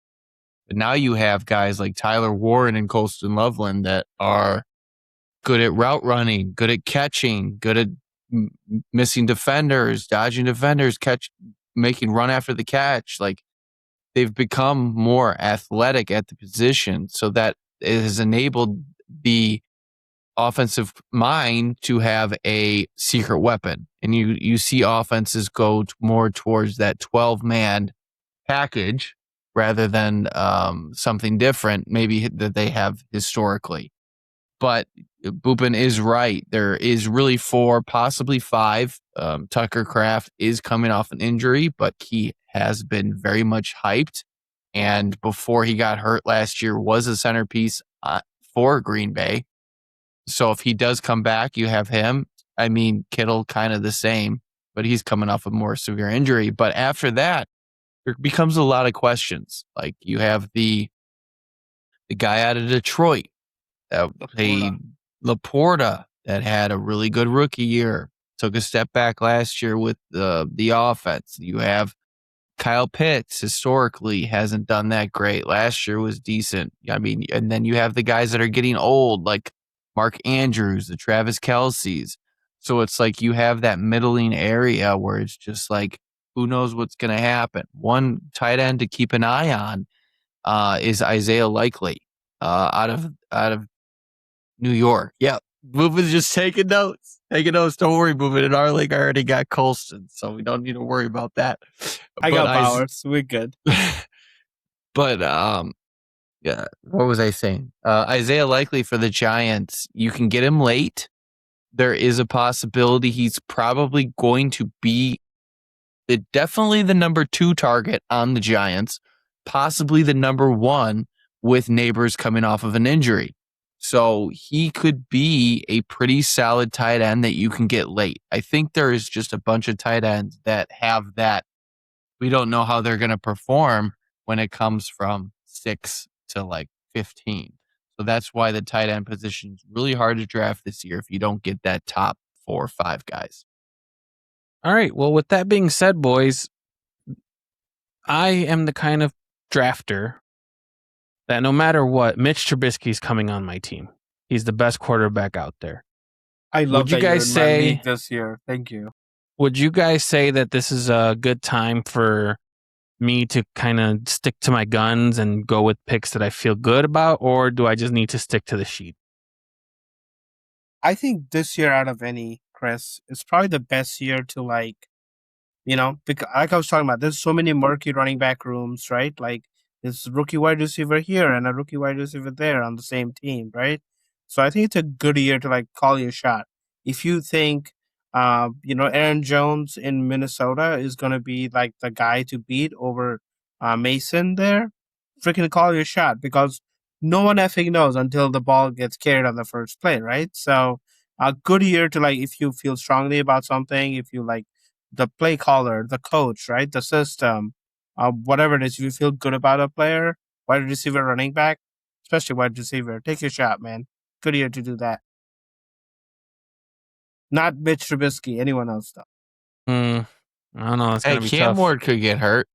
But now you have guys like Tyler Warren and Colston Loveland that are good at route running, good at catching, good at missing defenders, dodging defenders, making run after the catch. Like they've become more athletic at the position, so that it has enabled the offensive mind to have a secret weapon. And you see offenses go more towards that 12-man package rather than something different, maybe that they have historically. But Boopin is right. There is really 4, possibly 5. Tucker Kraft is coming off an injury, but he has been very much hyped. And before he got hurt last year, was a centerpiece for Green Bay. So if he does come back, you have him. I mean, Kittle kind of the same, but he's coming off a more severe injury. But after that, there becomes a lot of questions. Like you have the guy out of Detroit that played Laporta that had a really good rookie year, took a step back last year with the offense. You have Kyle Pitts historically hasn't done that great. Last year was decent. I mean, and then you have the guys that are getting old, like Mark Andrews, the Travis Kelce's. So it's like you have that middling area where it's just like, who knows what's going to happen? One tight end to keep an eye on is Isaiah Likely out of New York. Yeah, Boobin's just taking notes. Don't worry, Boobin. In our league, I already got Colston, so we don't need to worry about that.
I got Bowers. We're good.
But yeah, what was I saying? Isaiah Likely for the Giants. You can get him late. There is a possibility he's probably going to be definitely the number 2 target on the Giants, possibly the number 1 with Neighbors coming off of an injury. So he could be a pretty solid tight end that you can get late. I think there is just a bunch of tight ends that have that. We don't know how they're going to perform when it comes from 6 to like 15. So that's why the tight end position is really hard to draft this year if you don't get that top 4 or 5 guys.
All right. Well, with that being said, boys, I am the kind of drafter that no matter what, Mitch Trubisky's coming on my team. He's the best quarterback out there.
I love that you're in my league this year. Thank you.
Would you guys say that this is a good time for me to kind of stick to my guns and go with picks that I feel good about, or do I just need to stick to the sheet?
I think this year out of any, Chris, it's probably the best year to because like I was talking about, there's so many murky running back rooms, right? Like this rookie wide receiver here and a rookie wide receiver there on the same team, right? So I think it's a good year to call your shot. If you think, Aaron Jones in Minnesota is going to be like the guy to beat over Mason there, freaking call your shot because no one effing knows until the ball gets carried on the first play, right? So a good year to if you feel strongly about something, if you like the play caller, the coach, right, the system, whatever it is, if you feel good about a player, wide receiver, running back, especially wide receiver, take your shot, man. Good year to do that. Not Mitch Trubisky, anyone else though.
I don't know. It's gonna be
Cam
tough.
Ward could get hurt.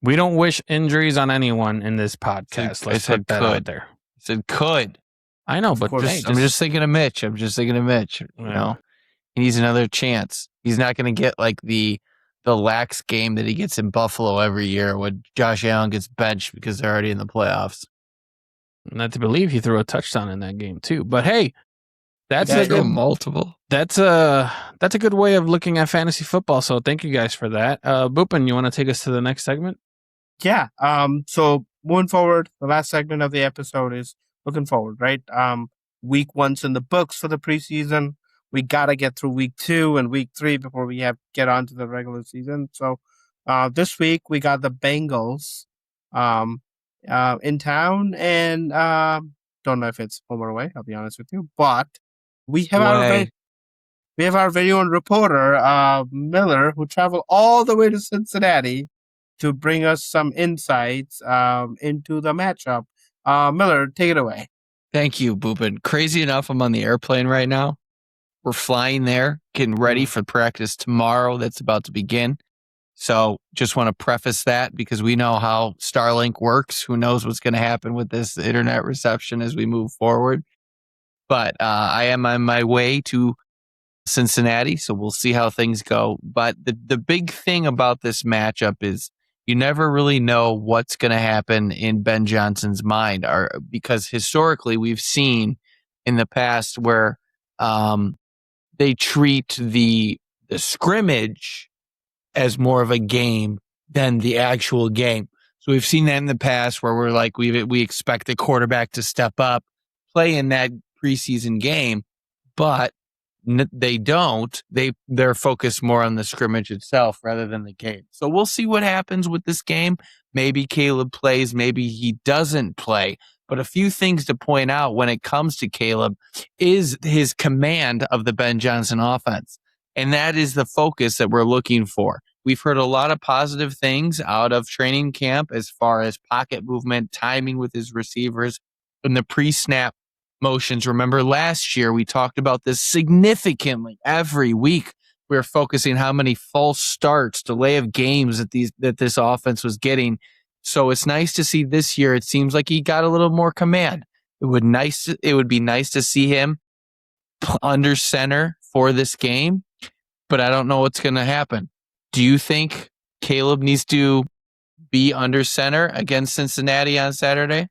We don't wish injuries on anyone in this podcast. Let's put that out there.
I said could.
I know,
Of
but
course.
Hey, I'm just thinking of Mitch. You know, he needs another chance. He's not going to get like the lax game that he gets in Buffalo every year when Josh Allen gets benched because they're already in the playoffs.
Not to believe he threw a touchdown in that game too. But hey, that's
He
a
threw
good,
multiple.
that's a good way of looking at fantasy football. So thank you guys for that. Boopin, you want to take us to the next segment?
Yeah. So moving forward, the last segment of the episode is looking forward, right? Week 1's in the books for the preseason. We gotta get through week 2 and week 3 before we get on to the regular season. So, this week we got the Bengals, in town, and don't know if it's home or away. I'll be honest with you, but we have our very own reporter, Miller, who traveled all the way to Cincinnati to bring us some insights into the matchup. Miller, take it away.
Thank you, Boopin. Crazy enough, I'm on the airplane right now. We're flying there, getting ready for practice tomorrow that's about to begin. So just want to preface that because we know how Starlink works. Who knows what's going to happen with this internet reception as we move forward. But I am on my way to Cincinnati, so we'll see how things go. But the big thing about this matchup is you never really know what's going to happen in Ben Johnson's mind, because historically we've seen in the past where they treat the scrimmage as more of a game than the actual game. So we've seen that in the past where we're like, we expect the quarterback to step up, play in that preseason game, but they don't. They're focused more on the scrimmage itself rather than the game. So we'll see what happens with this game. Maybe Caleb plays, maybe he doesn't play. But a few things to point out when it comes to Caleb is his command of the Ben Johnson offense. And that is the focus that we're looking for. We've heard a lot of positive things out of training camp as far as pocket movement, timing with his receivers, and the pre-snap motions. Remember last year, we talked about this significantly every week. We were focusing how many false starts, delay of games that this offense was getting. So it's nice to see this year. It seems like he got a little more command. It would be nice to see him under center for this game, but I don't know what's going to happen. Do you think Caleb needs to be under center against Cincinnati on Saturday?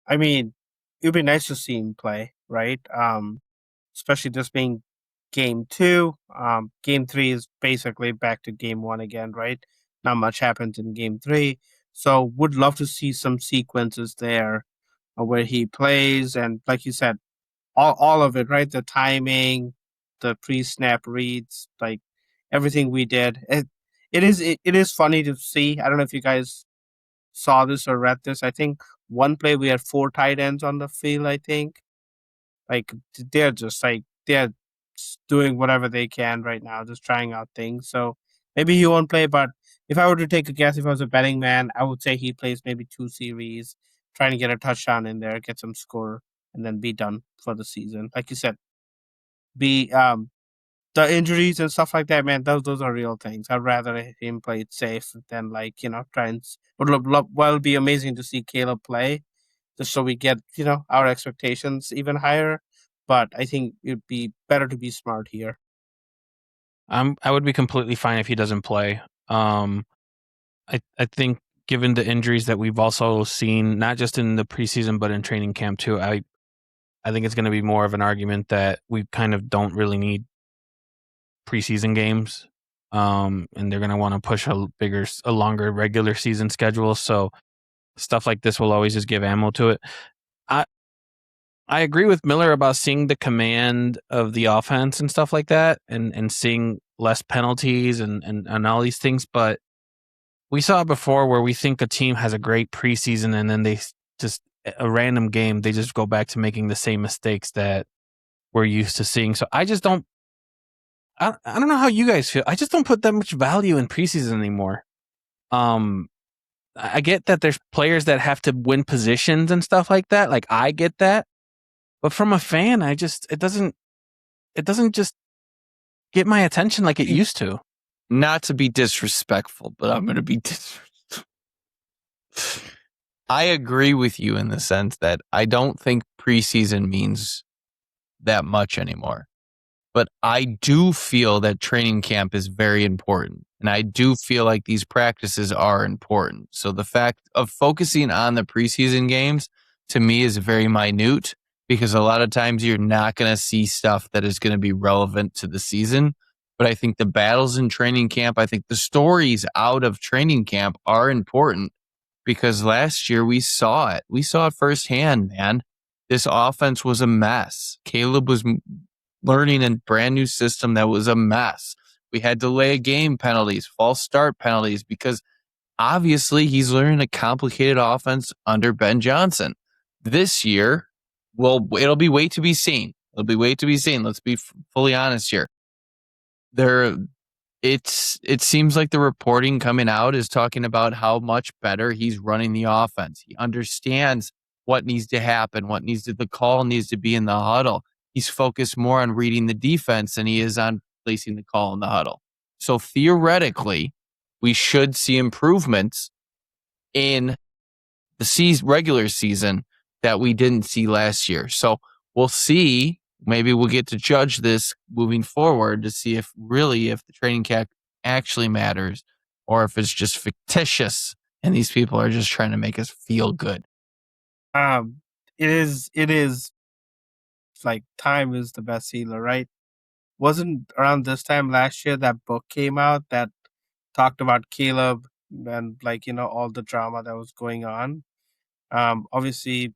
I mean, it would be nice to see him play, right? Especially this being game 2. Game 3 is basically back to game 1 again, right? Not much happens in game 3. So would love to see some sequences there where he plays. And like you said, all of it, right? The timing, the pre-snap reads, like everything we did. It is funny to see. I don't know if you guys saw this or read this. I think one play we had 4 tight ends on the field, I think. Like they're doing whatever they can right now, just trying out things. So maybe he won't play, but if I were to take a guess, if I was a betting man, I would say he plays maybe 2 series, trying to get a touchdown in there, get some score, and then be done for the season. Like you said, the injuries and stuff like that, man, those are real things. I'd rather him play it safe than try and. It'd be amazing to see Caleb play, just so we get our expectations even higher. But I think it'd be better to be smart here.
I would be completely fine if he doesn't play. I think given the injuries that we've also seen, not just in the preseason but in training camp too, I think it's going to be more of an argument that we kind of don't really need preseason games, and they're going to want to push a longer regular season schedule. So stuff like this will always just give ammo to it. I agree with Miller about seeing the command of the offense and stuff like that, and seeing less penalties and all these things. But we saw it before where we think a team has a great preseason and then they just a random game, they just go back to making the same mistakes that we're used to seeing. So I just don't. I don't know how you guys feel. I just don't put that much value in preseason anymore. I get that there's players that have to win positions and stuff like that. Like I get that. But from a fan, it doesn't just get my attention like it used to.
not to be disrespectful, but I'm going to be disrespectful. I agree with you in the sense that I don't think preseason means that much anymore. But I do feel that training camp is very important. And I do feel like these practices are important. So the fact of focusing on the preseason games to me is very minute because a lot of times you're not going to see stuff that is going to be relevant to the season. But I think the battles in training camp, I think the stories out of training camp are important because last year we saw it. We saw it firsthand, man. This offense was a mess. Caleb was learning a brand new system that was a mess. We had delay game penalties, false start penalties, because obviously he's learning a complicated offense under Ben Johnson. This year, well, it'll be wait to be seen. It'll be wait to be seen. Let's be fully honest here. It seems like the reporting coming out is talking about how much better he's running the offense. He understands what needs to happen, the call needs to be in the huddle. He's focused more on reading the defense than he is on placing the call in the huddle. So theoretically, we should see improvements in the regular season that we didn't see last year. So we'll see. Maybe we'll get to judge this moving forward to see if the training camp actually matters or if it's just fictitious and these people are just trying to make us feel good.
It is like time is the best healer, right? Wasn't around this time last year that book came out that talked about Caleb and all the drama that was going on. Obviously,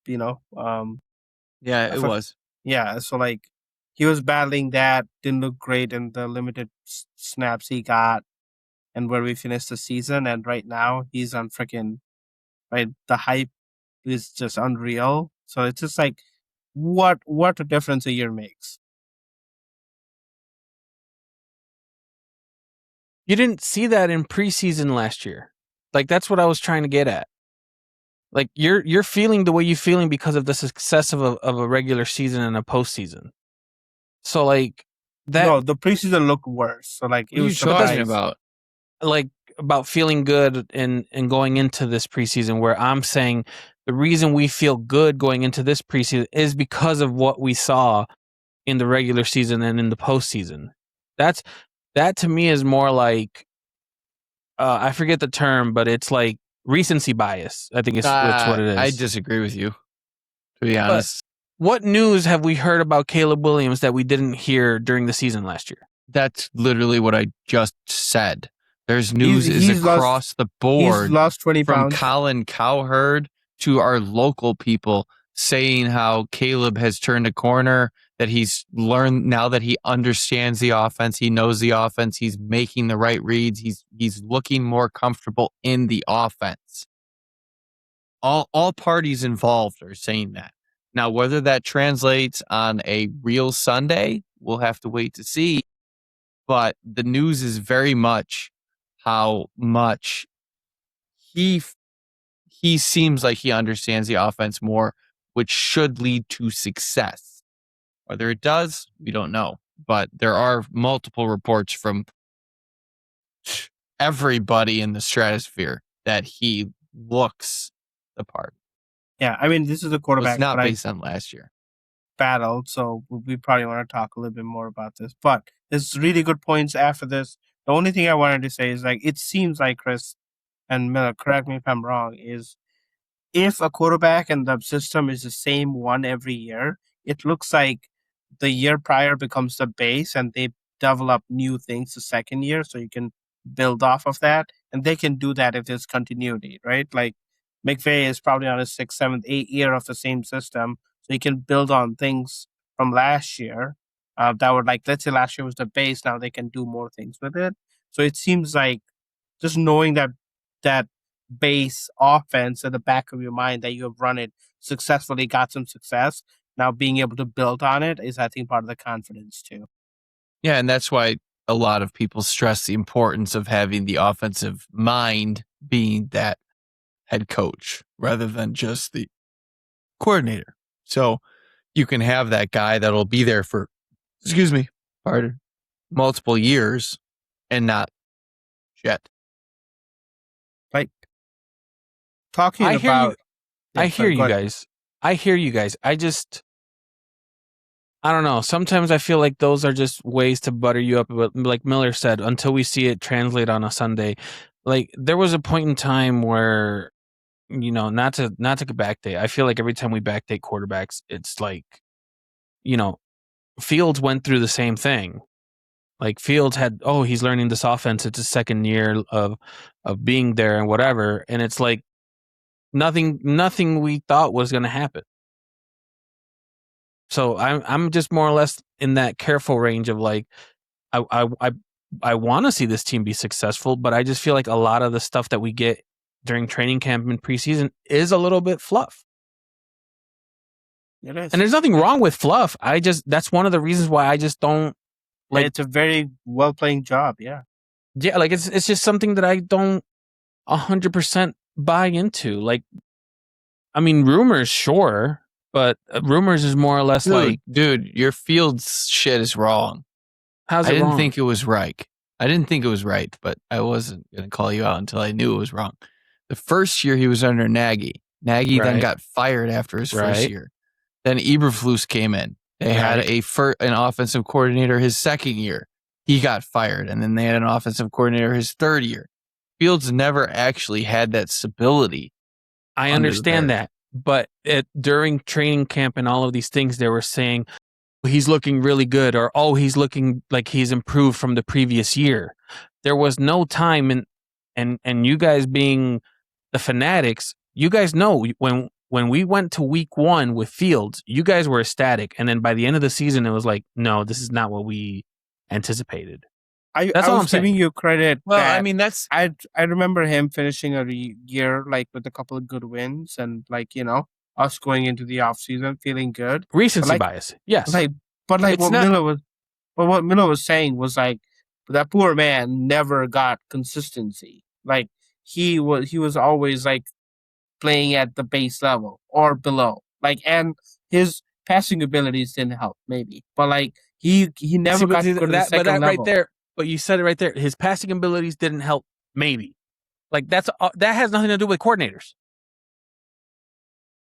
yeah, it was.
Yeah, so he was battling that, didn't look great in the limited snaps he got, and where we finished the season, and right now he's on freaking right. The hype is just unreal. So it's just what a difference a year makes.
You didn't see that in preseason last year. That's what I was trying to get at. You're feeling the way you're feeling because of the success of a regular season and a postseason. So that.
No, the preseason looked worse. So it was
talking about
about feeling good and going into this preseason, where I'm saying the reason we feel good going into this preseason is because of what we saw in the regular season and in the postseason. That to me is more I forget the term, but it's recency bias. I think it's what it is.
I disagree with you, to be honest.
But what news have we heard about Caleb Williams that we didn't hear during the season last year?
That's literally what I just said. There's news across the board.
He's lost 20 pounds.
From Colin Cowherd to our local people saying how Caleb has turned a corner, that he's learned now that he understands the offense. He knows the offense. He's making the right reads. He's looking more comfortable in the offense. All parties involved are saying that. Now, whether that translates on a real Sunday, we'll have to wait to see. But the news is very much how much he seems like he understands the offense more, which should lead to success. Whether it does, we don't know. But there are multiple reports from everybody in the stratosphere that he looks the part.
Yeah, I mean, this is a quarterback.
It's not based on last year.
Battled, so we probably want to talk a little bit more about this. But there's really good points after this. The only thing I wanted to say is it seems like Chris and Miller, correct me if I'm wrong, is if a quarterback and the system is the same one every year, it looks like the year prior becomes the base and they develop new things the second year, so you can build off of that. And they can do that if there's continuity, right? McVay is probably on his 6th, 7th, 8th year of the same system, so you can build on things from last year that were let's say last year was the base, now they can do more things with it. So it seems like just knowing that base offense at the back of your mind, that you have run it successfully, got some success, now being able to build on it is, I think, part of the confidence too.
Yeah, and that's why a lot of people stress the importance of having the offensive mind being that head coach rather than just the coordinator. So you can have that guy that'll be there for, multiple years and not Jet.
Like talking
I hear
about.
you.
Yeah,
I hear
sorry, go
you
ahead.
guys. I hear you guys. I don't know. Sometimes I feel like those are just ways to butter you up. But like Miller said, until we see it translate on a Sunday, like there was a point in time where, not to backdate. I feel like every time we backdate quarterbacks, it's like, Fields went through the same thing. Like Fields he's learning this offense. It's his second year of being there and whatever. And it's like nothing we thought was going to happen. So I'm just more or less in that careful range of like, I want to see this team be successful, but I just feel like a lot of the stuff that we get during training camp and preseason is a little bit fluff.
It is.
And there's nothing wrong with fluff. That's one of the reasons why I just don't like.
It's a very well playing job. Yeah.
Yeah, like it's just something that I don't 100% buy into. Like, I mean, rumors, sure, but rumors is more or less like,
dude, your Fields shit is wrong.
How's it
I didn't
wrong?
think it was right. I didn't think it was right, but I wasn't going to call you out until I knew it was wrong. The first year he was under Nagy. Nagy then
Right.
got fired after his first
Right.
year. Then Eberflus came in. They had an offensive coordinator his second year. He got fired. And then they had an offensive coordinator his third year. Fields never actually had that stability.
I
under the
understand
Bears.
that, but during training camp and all of these things, they were saying he's looking really good, or he's looking like he's improved from the previous year. There was no time, and you guys being the fanatics, you guys know when we went to week 1 with Fields, you guys were ecstatic, and then by the end of the season, it was like, no, this is not what we anticipated. That's
I
all
was
I'm saying.
giving you credit.
Well,
that
I mean, that's
I remember him finishing a year like with a couple of good wins and like us going into the off season feeling good.
Recency
like-
bias, yes.
But
It's
what
not-
Miller was saying was like that poor man never got consistency. Like he was always like playing at the base level or below. Like, and his passing abilities didn't help maybe, but like he never got to go to the second level.
Right there. But you said it right there. His passing abilities didn't help. Maybe, like that has nothing to do with coordinators.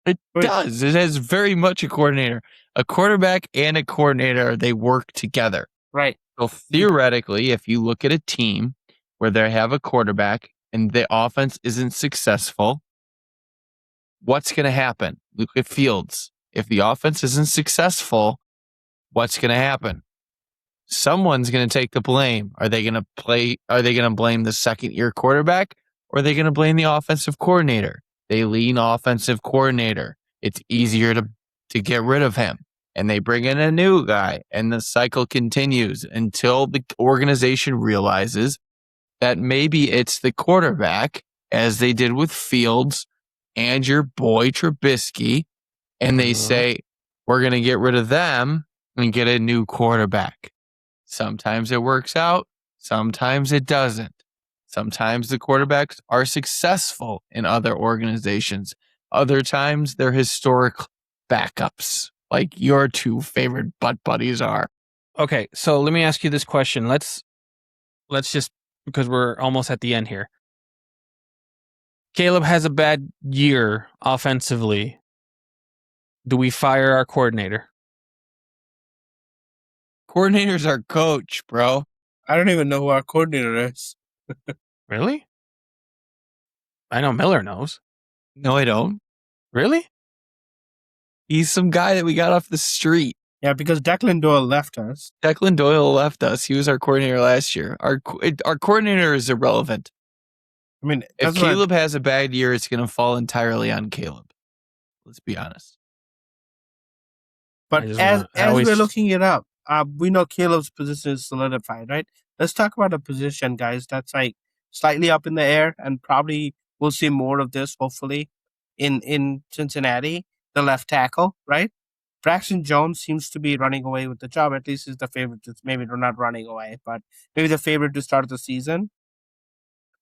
It does. It has very much a coordinator. A quarterback and a coordinator, they work together.
Right.
So theoretically, if you look at a team where they have a quarterback and the offense isn't successful, what's going to happen? Look at Fields. If the offense isn't successful, what's going to happen? Someone's going to take the blame. Are they going to blame the second-year quarterback, or are they going to blame the offensive coordinator? They lean offensive coordinator. It's easier to get rid of him. And they bring in a new guy, and the cycle continues until the organization realizes that maybe it's the quarterback, as they did with Fields and your boy Trubisky, and they say, we're going to get rid of them and get a new quarterback. Sometimes it works out. Sometimes it doesn't. Sometimes the quarterbacks are successful in other organizations. Other times they're historic backups, like your two favorite butt buddies are.
Okay, so let me ask you this question. Let's just, because we're almost at the end here. Caleb has a bad year offensively. Do we fire our coordinator?
Coordinator's our coach, bro.
I don't even know who our coordinator is.
Really? I know Miller knows.
No, I don't.
Really?
He's some guy that we got off the street.
Yeah, because Declan Doyle left us.
Declan Doyle left us. He was our coordinator last year. Our coordinator is irrelevant.
I mean,
If Caleb has a bad year, it's going to fall entirely on Caleb. Let's be honest.
But as we're looking it up, we know Caleb's position is solidified, right? Let's talk about a position, guys, that's like slightly up in the air, and probably we'll see more of this, hopefully, in Cincinnati, the left tackle, right? Braxton Jones seems to be running away with the job. At least he's the favorite. Maybe they're not running away, but maybe the favorite to start the season.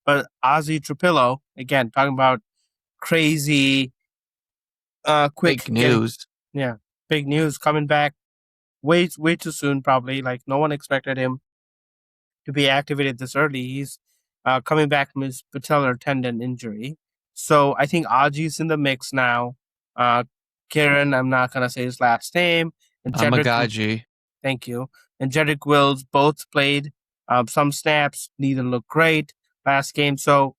But Ozzie Trapillo, again, talking about crazy, quick
Big news.
Big news coming back way too soon, probably. Like no one expected him to be activated this early. He's coming back from his patellar tendon injury. So I think Aji's in the mix now. Kieran, I'm not going to say his last name. And
Amagaji.
Thank you. And Jedrick Wills both played some snaps. Neither looked great last game. So,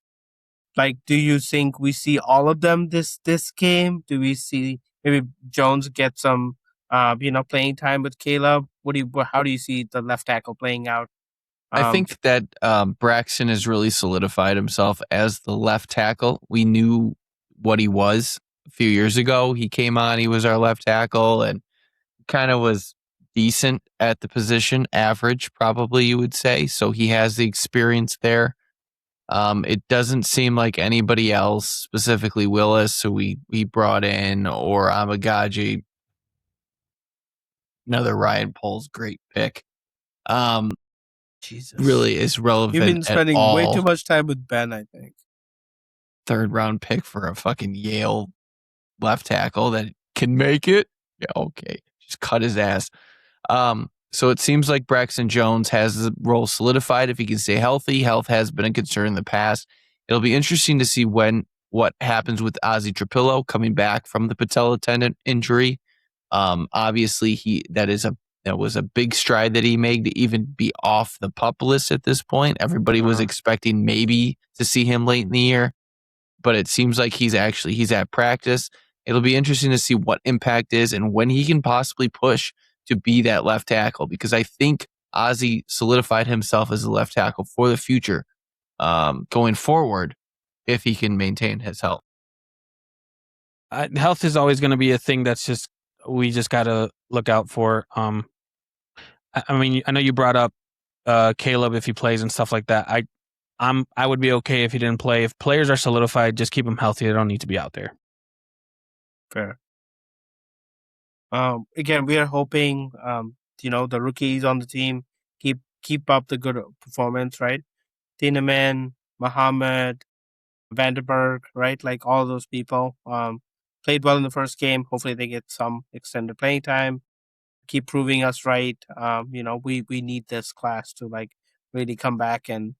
like, do you think we see all of them this game? Do we see maybe Jones get some, playing time with Caleb? How do you see the left tackle playing out?
I think that Braxton has really solidified himself as the left tackle. We knew what he was a few years ago. He came on, he was our left tackle, and kind of was decent at the position, average probably you would say. So he has the experience there. It doesn't seem like anybody else, specifically Willis, who we brought in, or Amagaji, another Ryan Poles great pick.
Jesus.
Really is relevant.
You've been spending
at all.
way too much time with Ben, I think.
Third round pick for a fucking Yale left tackle that can make it. Yeah, okay. Just cut his ass. So it seems like Braxton Jones has the role solidified if he can stay healthy. Health has been a concern in the past. It'll be interesting to see what happens with Ozzy Trapillo coming back from the patella tendon injury. Obviously that was a big stride that he made to even be off the PUP list at this point. Everybody was expecting maybe to see him late in the year, but it seems like he's at practice. It'll be interesting to see what impact is and when he can possibly push to be that left tackle, because I think Ozzy solidified himself as a left tackle for the future going forward if he can maintain his health.
Health is always going to be a thing that's we just got to look out for. I mean, I know you brought up Caleb if he plays and stuff like that. I would be okay if he didn't play. If players are solidified, just keep them healthy. They don't need to be out there.
Fair. Again, we are hoping, the rookies on the team keep up the good performance, right? Tiedemann, Muhammad, Vandenberg, right? Like all those people played well in the first game. Hopefully they get some extended playing time. Keep proving us right. We need this class to like really come back and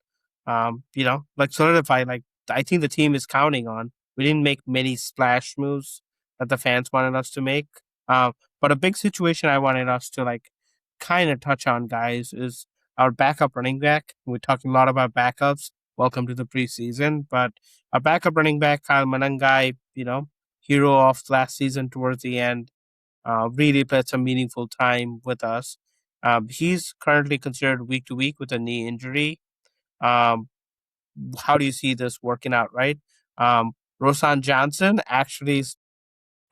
solidify. Like I think the team is counting on. We didn't make many splash moves that the fans wanted us to make. But a big situation I wanted us to like kind of touch on, guys, is our backup running back. We're talking a lot about backups. Welcome to the preseason. But our backup running back, Kyle Manangai, hero of last season towards the end, really played some meaningful time with us. He's currently considered week to week with a knee injury. How do you see this working out, right? Rosan Johnson actually,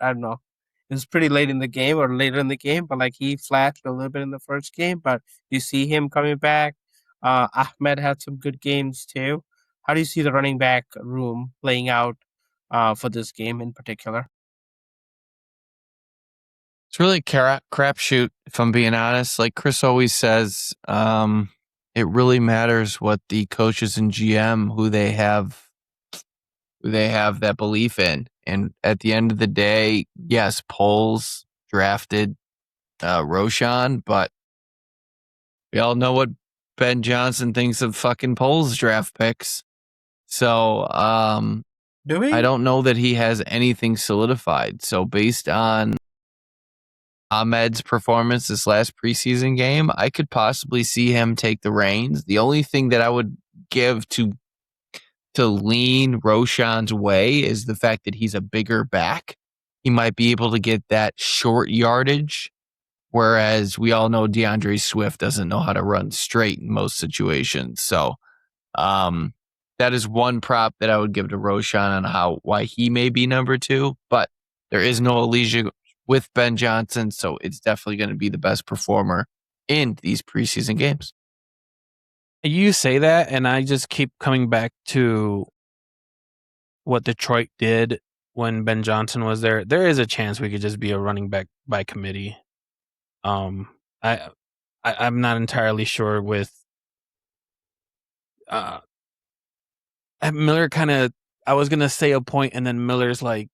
I don't know, it was pretty late in the game or later in the game, but like he flashed a little bit in the first game, but you see him coming back. Ahmed had some good games too. How do you see the running back room playing out for this game in particular?
It's really a crapshoot, if I'm being honest. Like Chris always says, it really matters what the coaches and GM who they have that belief in. And at the end of the day, yes, Poles drafted Roshan, but we all know what Ben Johnson thinks of fucking Poles draft picks. So
Do we?
I don't know that he has anything solidified. So based on Ahmed's performance this last preseason game, I could possibly see him take the reins. The only thing that I would give to lean Roshan's way is the fact that he's a bigger back. He might be able to get that short yardage, whereas we all know DeAndre Swift doesn't know how to run straight in most situations. So that is one prop that I would give to Roshan on why he may be number 2. But there is no Elijah with Ben Johnson, so it's definitely going to be the best performer in these preseason games.
You say that, and I just keep coming back to what Detroit did when Ben Johnson was there. There is a chance we could just be a running back by committee. I'm not entirely sure with Miller. Kind of, I was gonna say a point, and then Miller's like,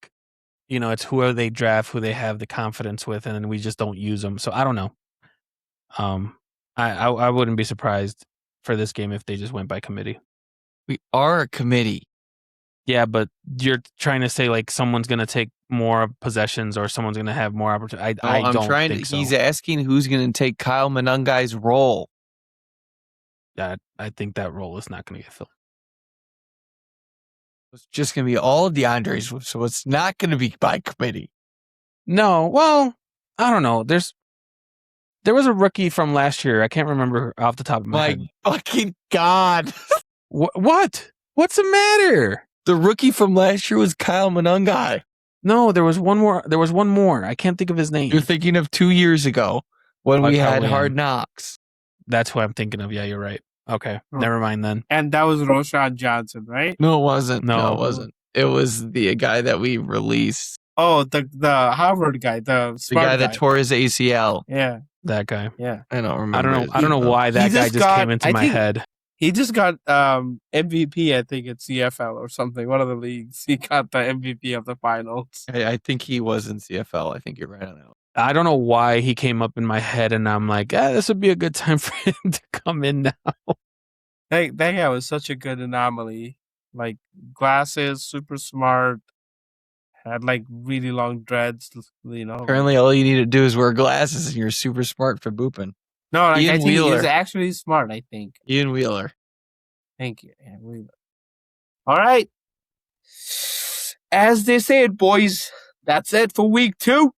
it's whoever they draft, who they have the confidence with, and then we just don't use them. So I don't know. I wouldn't be surprised for this game if they just went by committee.
We are a committee.
Yeah, but you're trying to say like someone's going to take more possessions or someone's going to have more opportunity. I don't think so.
He's asking who's going to take Kyle Monangai's role.
Yeah, I think that role is not going to get filled.
It's just going to be all of DeAndre's, so it's not going to be by committee.
No, well, I don't know. There was a rookie from last year. I can't remember off the top of my head.
My fucking God.
What? What's the matter?
The rookie from last year was Kyle Monangai.
No, there was one more. There was one more. I can't think of his name.
You're thinking of 2 years ago when we had Hard Knocks.
That's what I'm thinking of. Yeah, you're right. Okay, never mind then.
And that was Roshan Johnson, right?
No, it wasn't.
No,
it wasn't. It was the guy that we released.
Oh, the Harvard guy, the smart
guy that tore his ACL.
Yeah,
that guy.
Yeah,
I don't remember.
I don't know why that guy just came into my head.
He just got MVP, I think, at CFL or something. One of the leagues. He got the MVP of the finals.
I think he was in CFL. I think you're right on that one.
I don't know why he came up in my head, and I'm like, this would be a good time for him to come in now.
That guy was such a good anomaly. Like, glasses, super smart, had like really long dreads, you know.
Apparently, all you need to do is wear glasses, and you're super smart for booping.
No, like, I think he's actually smart, I think.
Ian Wheeler.
Thank you, Ian Wheeler. All right. As they say it, boys, that's it for week 2.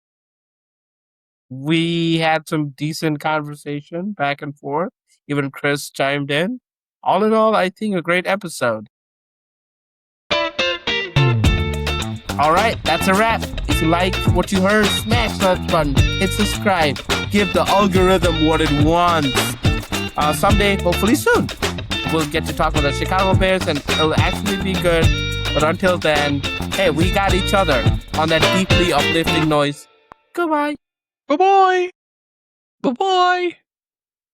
We had some decent conversation back and forth. Even Chris chimed in. All in all, I think a great episode. All right, that's a wrap. If you liked what you heard, smash that button, hit subscribe, give the algorithm what it wants. Someday, hopefully soon, we'll get to talk with the Chicago Bears and it'll actually be good. But until then, hey, we got each other on that deeply uplifting noise. Goodbye.
Bye-bye. Bye-bye.